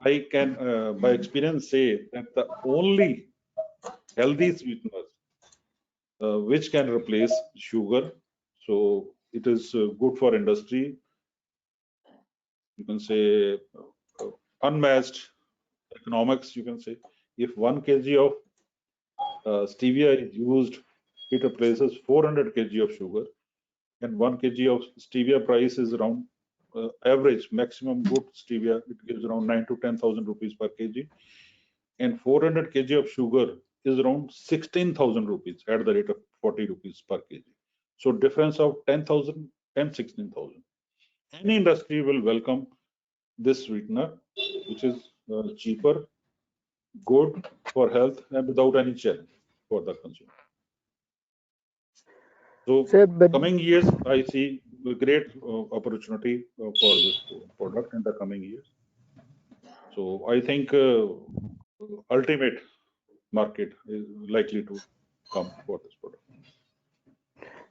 I can by experience say that the only healthy sweetener which can replace sugar. So it is good for industry. You can say unmatched economics. You can say if 1 kg of stevia is used, it replaces 400 kg of sugar, and 1 kg of stevia price is around average maximum good stevia. It gives around 9 to 10,000 rupees per kg, and 400 kg of sugar is around 16,000 rupees at the rate of 40 rupees per kg. So difference of 10,000 and 16,000. Any industry will welcome this sweetener, which is cheaper, good for health, and without any challenge for the consumer. So Sir, coming years, I see a great opportunity for this product in the coming years. So I think ultimate market is likely to come for this product.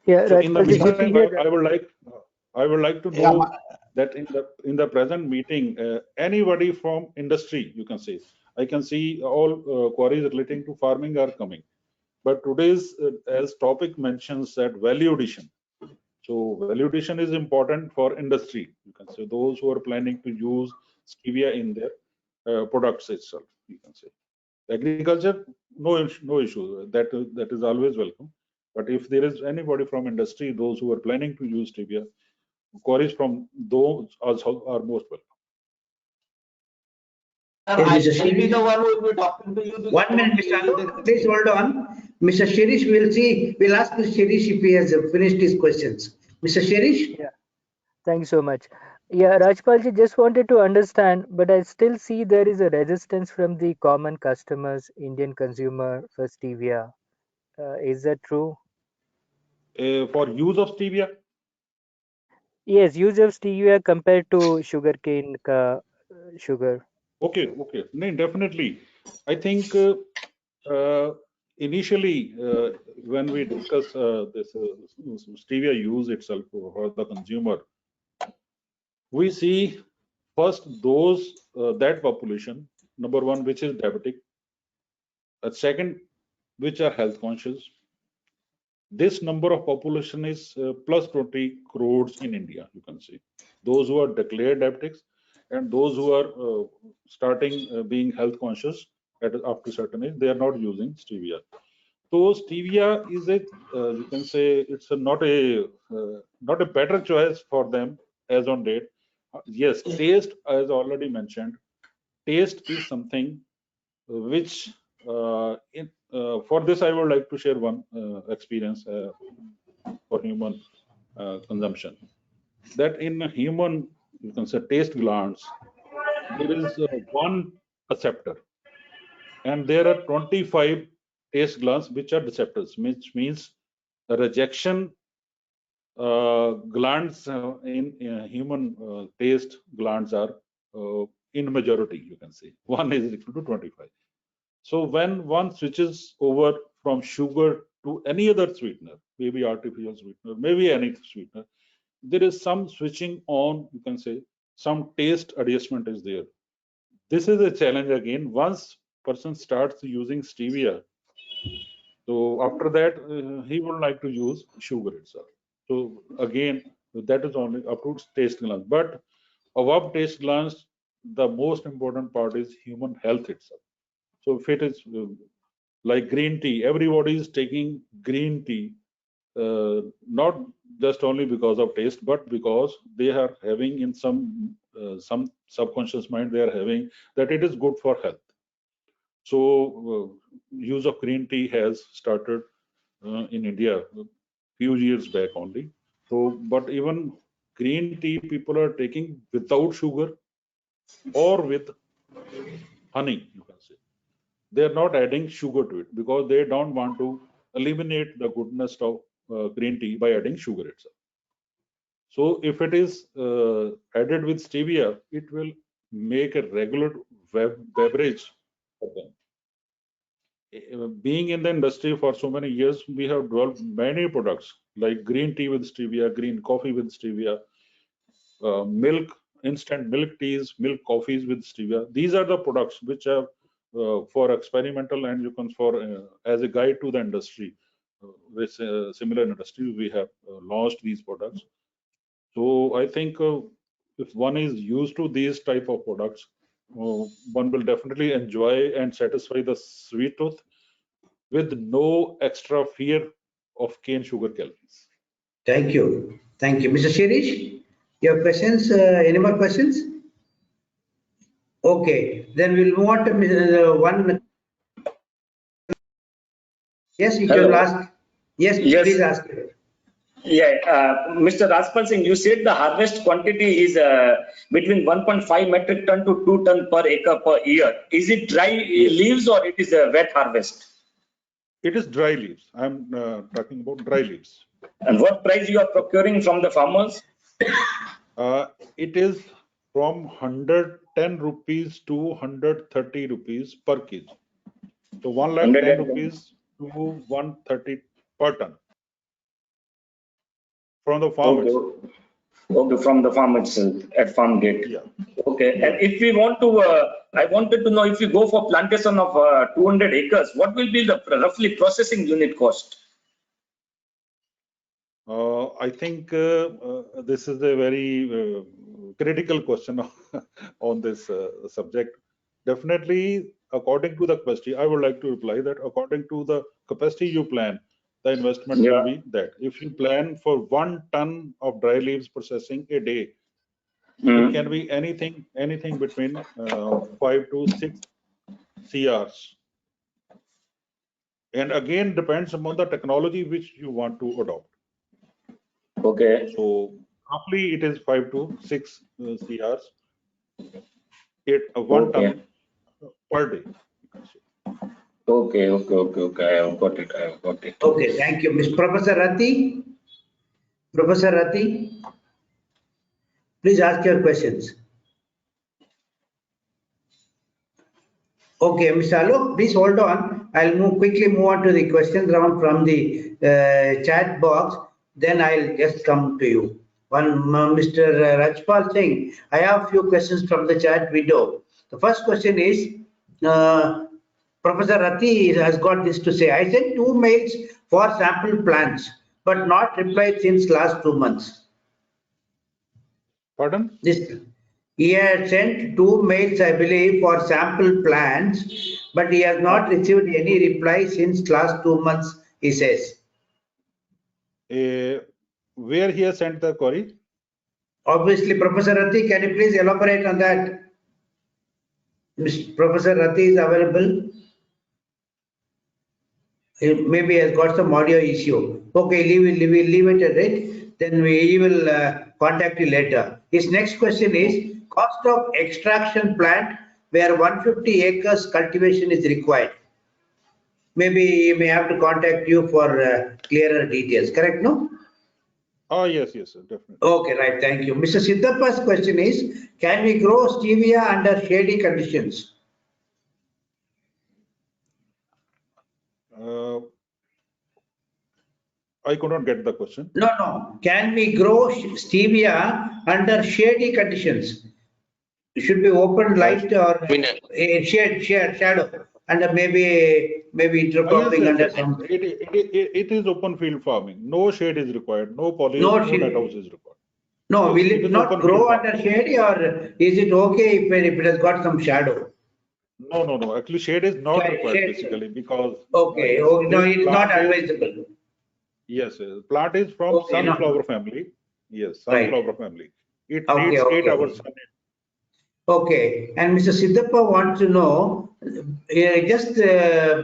Yeah, So in the Rajpalji, good to meantime, hear that. I would like to Yeah, know that in the present meeting, anybody from industry, you can say, I can see all queries relating to farming are coming. But today's as topic mentions that value addition. So value addition is important for industry. You can say those who are planning to use stevia in their products itself. You can say agriculture, no issue. That is always welcome. But if there is anybody from industry, those who are planning to use stevia, queries from those also are most welcome. Sir, Yes, I Mr. will be the Shirish. one who will be talking to you. 1 minute, Mr. Alok, please hold on. Mr. Shirish, we'll ask Mr. Shirish if he has finished his questions. Mr. Shirish? Yeah, thanks so much. Yeah, Rajpalji, just wanted to understand, but I still see there is a resistance from the common customers, Indian consumer for stevia. Is that true? For use of stevia, Yes, use of stevia compared to sugarcane sugar. okay, no, definitely. I think initially when we discuss this stevia use itself for the consumer, we see first those that population number one which is diabetic, second which are health conscious. This number of population is plus 20 crores in India, you can see. Those who are declared diabetics and those who are starting being health conscious after certain age, they are not using stevia. So stevia is a, you can say, it's not a better choice for them as on date. Yes, taste, as already mentioned, taste is something which for this I would like to share one experience for human consumption. That in a human, you can say, taste glands, there is one acceptor, and there are 25 taste glands which are receptors, which means the rejection glands in human taste glands are in majority, you can say. One is equal to 25. So when one switches over from sugar to any other sweetener, maybe artificial sweetener, maybe any sweetener, there is some switching on, you can say, some taste adjustment is there. This is a challenge again. Once person starts using stevia, so after that he would like to use sugar itself. So again, that is only up to taste glands. But above taste glands, the most important part is human health itself. So if it is like green tea, everybody is taking green tea, not just only because of taste, but because they are having in some subconscious mind they are having that it is good for health. So use of green tea has started in India a few years back only. So, but even green tea people are taking without sugar or with honey, you can say. They're not adding sugar to it because they don't want to eliminate the goodness of green tea by adding sugar itself. So if it is added with stevia, it will make a regular beverage for them. Being in the industry for so many years, we have developed many products like green tea with stevia, green coffee with stevia, milk, instant milk teas, milk coffees with stevia. These are the products which are for experimental and you can for as a guide to the industry. With similar industries, we have launched these products. So I think if one is used to these type of products, one will definitely enjoy and satisfy the sweet tooth with no extra fear of cane sugar calories. Thank you. Thank you. Mr. Shirish, you have questions? Any more questions? Okay, then we'll move on to one. Yes, you can Hello. ask. Yes, Yes. please ask. Yeah. Mr. Rajpal Singh, you said the harvest quantity is between 1.5 metric ton to 2 ton per acre per year. Is it dry leaves or it is a wet harvest? It is dry leaves. I'm talking about dry leaves. And what price you are procuring from the farmers? Uh, it is from 110 rupees to 130 rupees per kg. So 1 lakh 10 110. rupees to 130 per ton. from the farm Okay. itself. Okay, from the farm itself at farm gate. Yeah. Okay, Yeah. and if we want to, I wanted to know if we go for plantation of 200 acres, what will be the roughly processing unit cost? I think this is a very critical question on this subject. Definitely, according to the capacity, I would like to reply that according to the capacity you plan, the investment will be that. If you plan for 1 ton of dry leaves processing a day, it can be anything between 5 to 6 CRs. And again, depends upon the technology which you want to adopt. Okay. So roughly it is 5 to 6 CRs, 1 Okay. ton per day. You can say. Okay. I have got it. Okay, thank you. Ms. Professor Rati? Professor Rati? Please ask your questions. Okay, Mr. Alok, please hold on. I'll quickly move on to the questions round from the chat box. Then I'll just come to you. Mr. Rajpal Singh, I have a few questions from the chat window. The first question is, Professor Rati has got this to say. I sent 2 mails for sample plants, but not replied since last 2 months. Pardon? He had sent 2 mails, I believe, for sample plants, but he has not received any reply since last 2 months, he says. Where he has sent the query? Obviously, Professor Rati, can you please elaborate on that? Professor Rati is available. Maybe he has got some audio issue. Okay, leave it at it. Then he will contact you later. His next question is, cost of extraction plant where 150 acres cultivation is required. Maybe he may have to contact you for clearer details, correct, no? Oh, yes, definitely. Okay, right, thank you. Mr. Siddhappa's question is, can we grow stevia under shady conditions? I could not get the question. No. Can we grow stevia under shady conditions? It should be open light or shade, shadow, and maybe intercropping Yes. under some. It is open field farming. No shade is required. No foliage, No no net house shade. is required. No, Yes, will it is not open grow field under farming. shady, or is it okay if it has got some shadow? No. Actually, shade is not required basically because Okay. yes, No, this it is not plant is advisable. yes, plant is from Okay, no. sunflower family. Yes, Right. sunflower family. It Okay. needs 8 hours sun. Okay. And Mr. Siddhappa wants to know just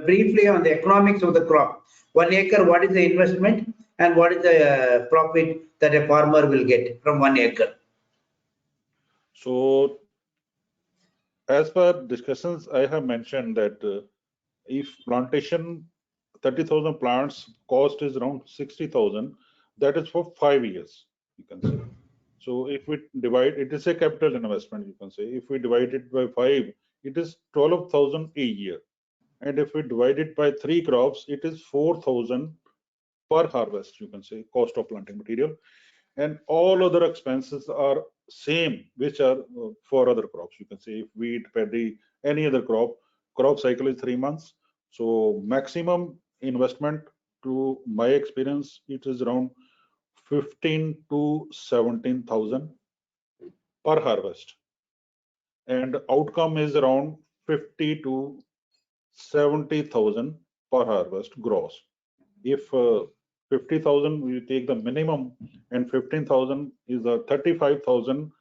briefly on the economics of the crop. 1 acre, what is the investment and what is the profit that a farmer will get from 1 acre? So, as per discussions, I have mentioned that if plantation 30,000 plants cost is around 60,000, that is for 5 years, you can say. So if we divide, it is a capital investment, you can say. If we divide it by 5, it is 12,000 a year. And if we divide it by 3 crops, it is 4,000 per harvest, you can say, cost of planting material. And all other expenses are same, which are for other crops. You can say if wheat, paddy, any other crop cycle is 3 months. So maximum investment, to my experience, it is around 15 to 17,000 per harvest, and outcome is around 50 to 70,000 per harvest gross. If 50,000 we take the minimum and 15,000 is the 35,000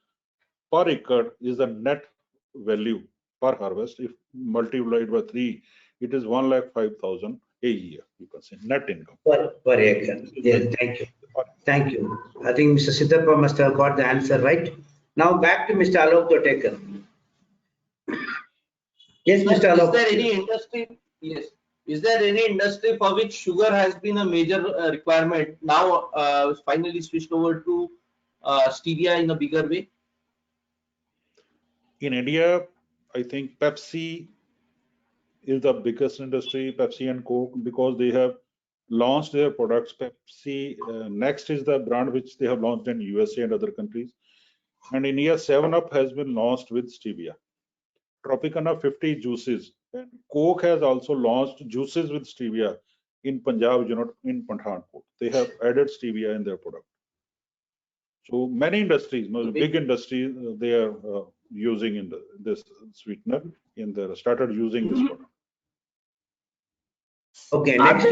per acre is the net value per harvest. If multiplied by 3, it is 1,05,000 a year, you can say net income Per acre. Yes, thank you. Thank you. I think Mr. Siddhappa must have got the answer right. Now back to Mr. Alok Totekar. Yes, Mr. Alok. Is there any industry? Yes. Is there any industry for which sugar has been a major requirement now finally switched over to stevia in a bigger way? in India? I think Pepsi is the biggest industry, Pepsi and Coke, because they have launched their products. Pepsi next is the brand which they have launched in USA and other countries. And in year 7-Up has been launched with Stevia. Tropicana 50 juices. And Coke has also launched juices with Stevia in Punjab, in Pathankot. They have added Stevia in their product. So many industries, big industries, they are using in this sweetener started using this product. Okay, next.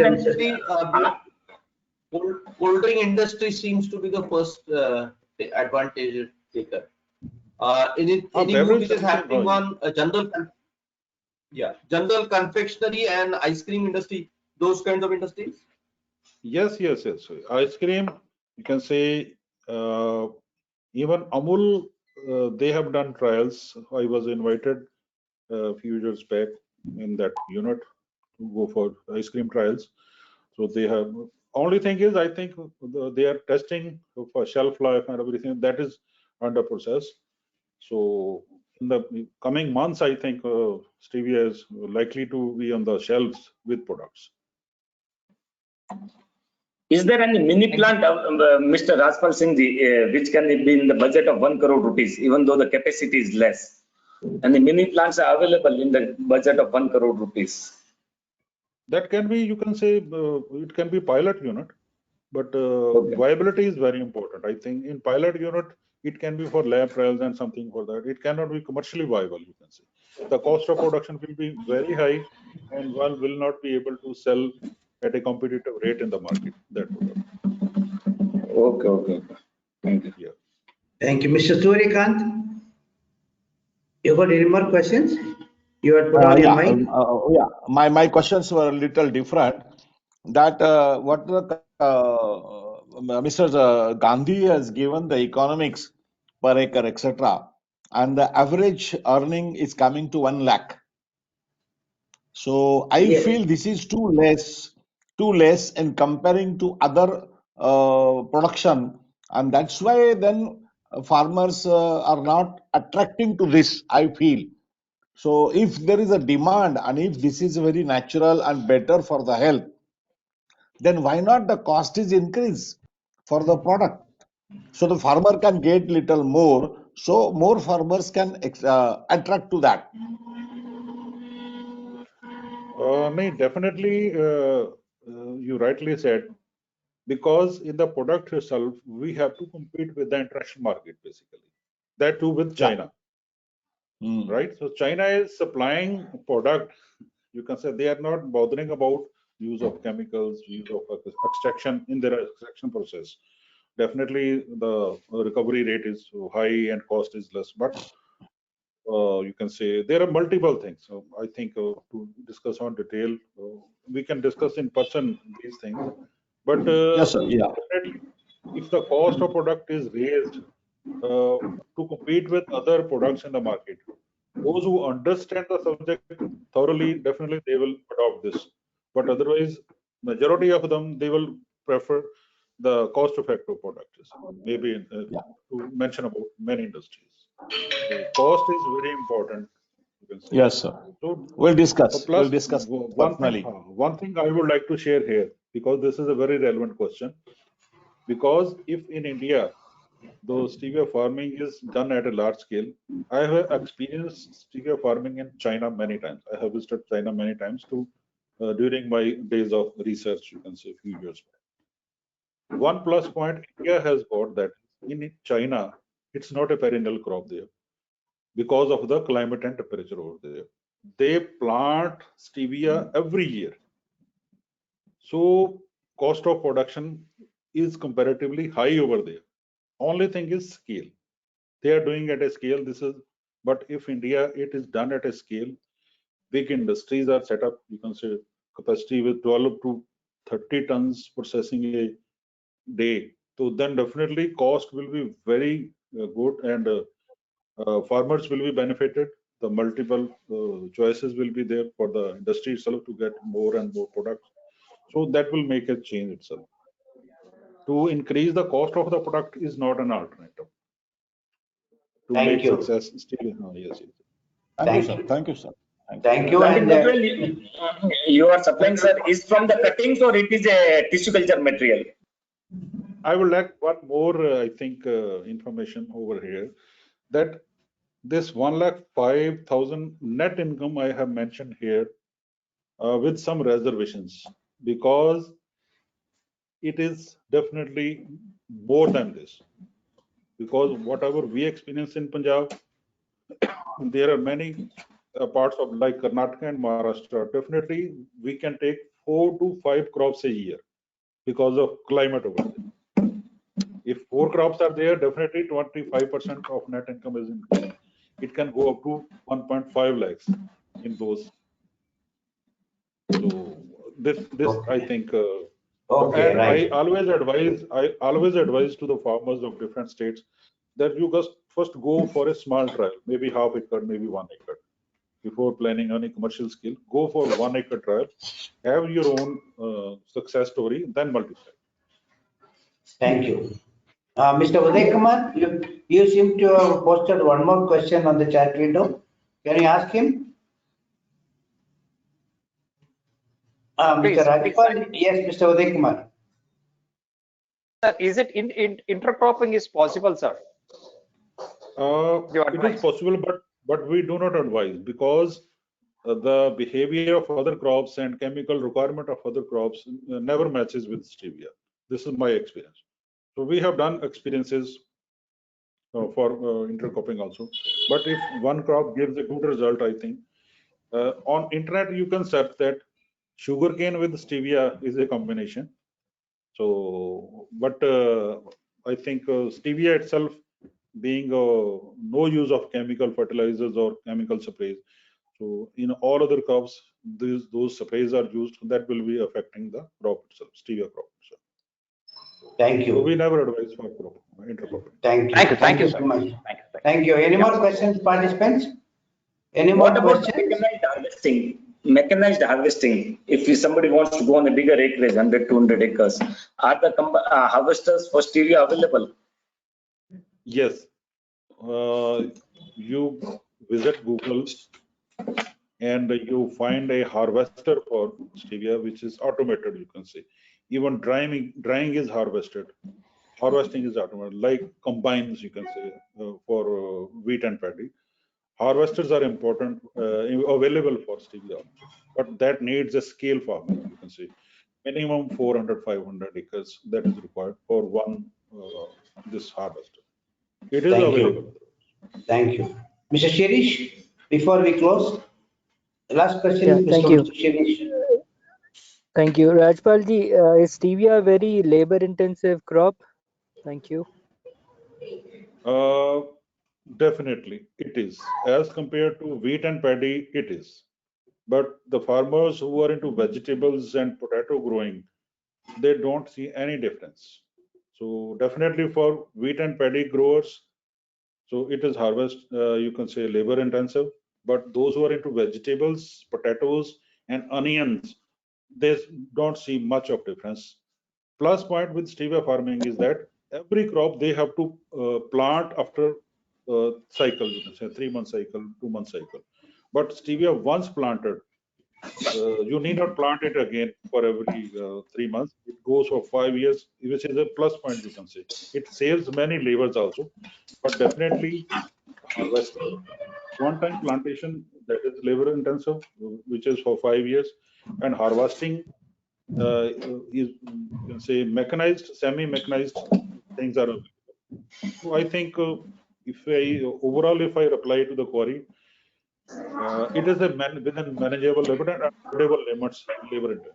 Cold drink industry seems to be the first advantage taker. Any move which is happening on general confectionery and ice cream industry, those kinds of industries? Yes. Ice cream, you can say, even Amul, they have done trials. I was invited a few years back in that unit to go for ice cream trials. So they have, only thing is, I think they are testing for shelf life and everything. That is under process. So in the coming months, I think Stevia is likely to be on the shelves with products. Is there any mini plant, Mr. Rajpal Singh, which can be in the budget of 1 crore rupees, even though the capacity is less? And the mini plants are available in the budget of 1 crore rupees. That can be, you can say, it can be pilot unit, but viability is very important. I think in pilot unit, it can be for lab trials and something for that. It cannot be commercially viable, you can say. The cost of production will be very high and one will not be able to sell at a competitive rate in the market. That product. Okay. Thank you. Yeah. Thank you, Mr. Surikant. You got any more questions? You had put on your mic. My questions were a little different. That what the Mr. Gandhi has given the economics per acre, etc., and the average earning is coming to 1 lakh. So I feel this is too less in comparing to other production, and that's why then farmers are not attracting to this, I feel. So if there is a demand and if this is very natural and better for the health, then why not the cost is increased for the product? So the farmer can get little more, so more farmers can attract to that. Definitely, you rightly said, because in the product itself, we have to compete with the international market, basically. That too with China. Right? So China is supplying product, you can say they are not bothering about use of chemicals, use of extraction in their extraction process. Definitely the recovery rate is high and cost is less, but you can say there are multiple things. So I think to discuss on detail, we can discuss in person these things. But yes, sir. Yeah. definitely, if the cost of product is raised to compete with other products in the market, those who understand the subject thoroughly, definitely they will adopt this. But otherwise, majority of them, they will prefer the cost-effective products. Maybe to mention about many industries. So cost is very important. You can say. Yes, sir. So we'll discuss. plus, We'll discuss personally. One thing I would like to share here, because this is a very relevant question. Because if in India, though stevia farming is done at a large scale, I have experienced stevia farming in China many times. I have visited China many times during my days of research, you can say a few years back. One plus point India has got that in China, it's not a perennial crop there because of the climate and temperature over there. They plant stevia every year. So cost of production is comparatively high over there. Only thing is scale. They are doing at a scale. But if India, it is done at a scale, big industries are set up, you can say capacity with 12 to 30 tons processing a day. So then definitely cost will be very good and farmers will be benefited. The multiple choices will be there for the industry itself to get more and more products. So that will make a change itself. To increase the cost of the product is not an alternative. To Thank make you. success still, yes. Thank you, sir. Thank you, sir. Thank you. Thank you. Planting And material you are supplying, sir, is from the cuttings or it is a tissue culture material? I would like one more, I think, information over here, that this 1,05,000 net income I have mentioned here with some reservations, because it is definitely more than this. Because whatever we experience in Punjab, there are many parts of like Karnataka and Maharashtra. Definitely, we can take 4 to 5 crops a year because of climate over there. If 4 crops are there, definitely 25% of net income is increased. It can go up to 1.5 lakhs in those. So this I think. okay, And right. I always advise to the farmers of different states that you just first go for a small trial, maybe half acre, maybe 1 acre. Before planning any commercial scale, go for 1 acre trial, have your own success story, then multiply. Thank you. Mr. Uday Kumar, you seem to have posted one more question on the chat window. Can you ask him? Mr. Please, Rajpal, yes, Mr. Uday Kumar. sir, is it intercropping is possible, sir? Your It is advice. possible, but we do not advise, because the behavior of other crops and chemical requirement of other crops never matches with stevia. This is my experience. So we have done experiences for intercropping also. But if one crop gives a good result, I think on internet you can search that sugarcane with stevia is a combination. So, but I think stevia itself, being no use of chemical fertilizers or chemical sprays, so in all other crops, those sprays are used, that will be affecting the crop itself, stevia crop itself. Thank you. So we never advise for intercropping. Thank you. Thank you, so sir. much. Thank you. Thank you. Any more questions, participants? Any What more about questions? mechanized harvesting? Mechanized harvesting. If somebody wants to go on a bigger acreage, 100, 200 acres, are the harvesters for stevia available? Yes. You visit Google and you find a harvester for stevia, which is automated, you can say. Even drying is harvested. Harvesting is automated, like combines, you can say, for wheat and paddy. Harvesters are important, available for stevia also, but that needs a scale farming, you can say. Minimum 400, 500 acres that is required for one this harvester. It is Thank available. you. Thank you. Mr. Shirish, before we close, the last question, Yeah, thank you. Mr. Shirish. Thank you. Rajpal ji, is stevia a very labor intensive crop? Thank you. Definitely, it is. As compared to wheat and paddy, it is. But the farmers who are into vegetables and potato growing, they don't see any difference. So definitely for wheat and paddy growers, so it is you can say labor intensive. But those who are into vegetables, potatoes, and onions, they don't see much of difference. Plus point with stevia farming is that every crop they have to plant after cycle, you can say 3-month cycle, 2-month cycle. But stevia once planted, you need not plant it again for every 3 months. It goes for 5 years, which is a plus point, you can say. It saves many labors also, but definitely harvesting, one-time plantation, that is labor intensive, which is for 5 years, and harvesting is, you can say, mechanized, semi-mechanized things are available. So I think if I reply to the query, it is within manageable labor and affordable limits, labor intensive.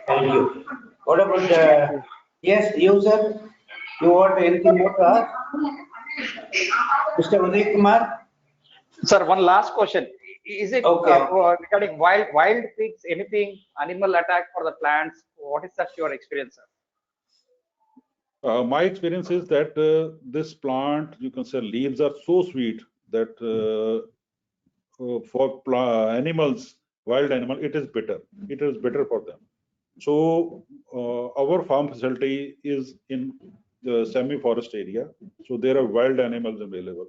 Thank you. What about Thank you. yes, user? You want anything more to ask? Mr. Uday Kumar? Sir, one last question. Is it Okay. regarding wild pigs, anything, animal attack for the plants? What is that your experience, sir? My experience is that this plant, you can say, leaves are so sweet that for animals, wild animal, it is bitter. It is bitter for them. So our farm facility is in the semi-forest area. So there are wild animals available.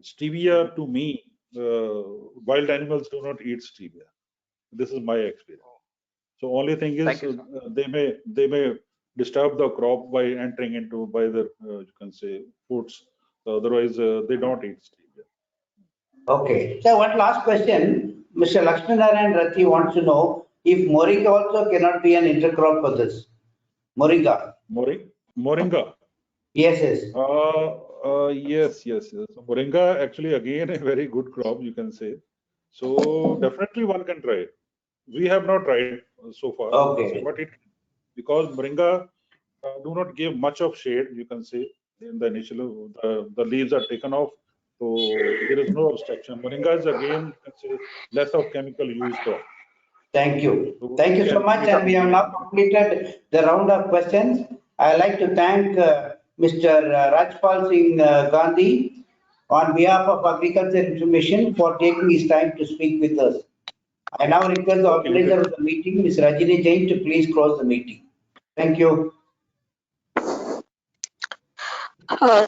Stevia, to me, wild animals do not eat stevia. This is my experience. So only thing is Thank you, sir. they may disturb the crop by entering into by the you can say foods. Otherwise, they don't eat stevia. Okay. So one last question. Mr. Lakshminarayan Rathi wants to know if Moringa also cannot be an intercrop for this. Moringa. Moringa. Yes, yes. Yes. So Moringa actually again a very good crop, you can say. So definitely one can try it. We have not tried so far. Okay. But it because Moringa do not give much of shade, you can say. In the initial, the leaves are taken off, so there is no obstruction. Moringa is again, you can say, less of chemical use crop. Thank you. So Thank you so much. we And can we have now maintain. completed the round of questions. I'd like to thank Mr. Rajpal Singh Gandhi on behalf of Agriculture Information for taking his time to speak with us. I now request the Okay, organizer of the meeting, Ms. Rajini Jain, to please close the meeting. Thank you.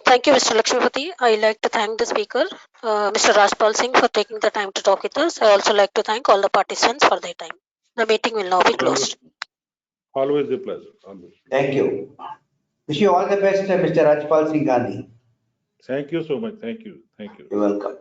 Thank you, Mr. Lakshmipati. I like to thank the speaker, Mr. Rajpal Singh, for taking the time to talk with us. I also like to thank all the participants for their time. The meeting will now be closed. Always a pleasure. Always. Thank you. Wish you all the best, Mr. Rajpal Singh Gandhi. Thank you so much. Thank you. You're welcome.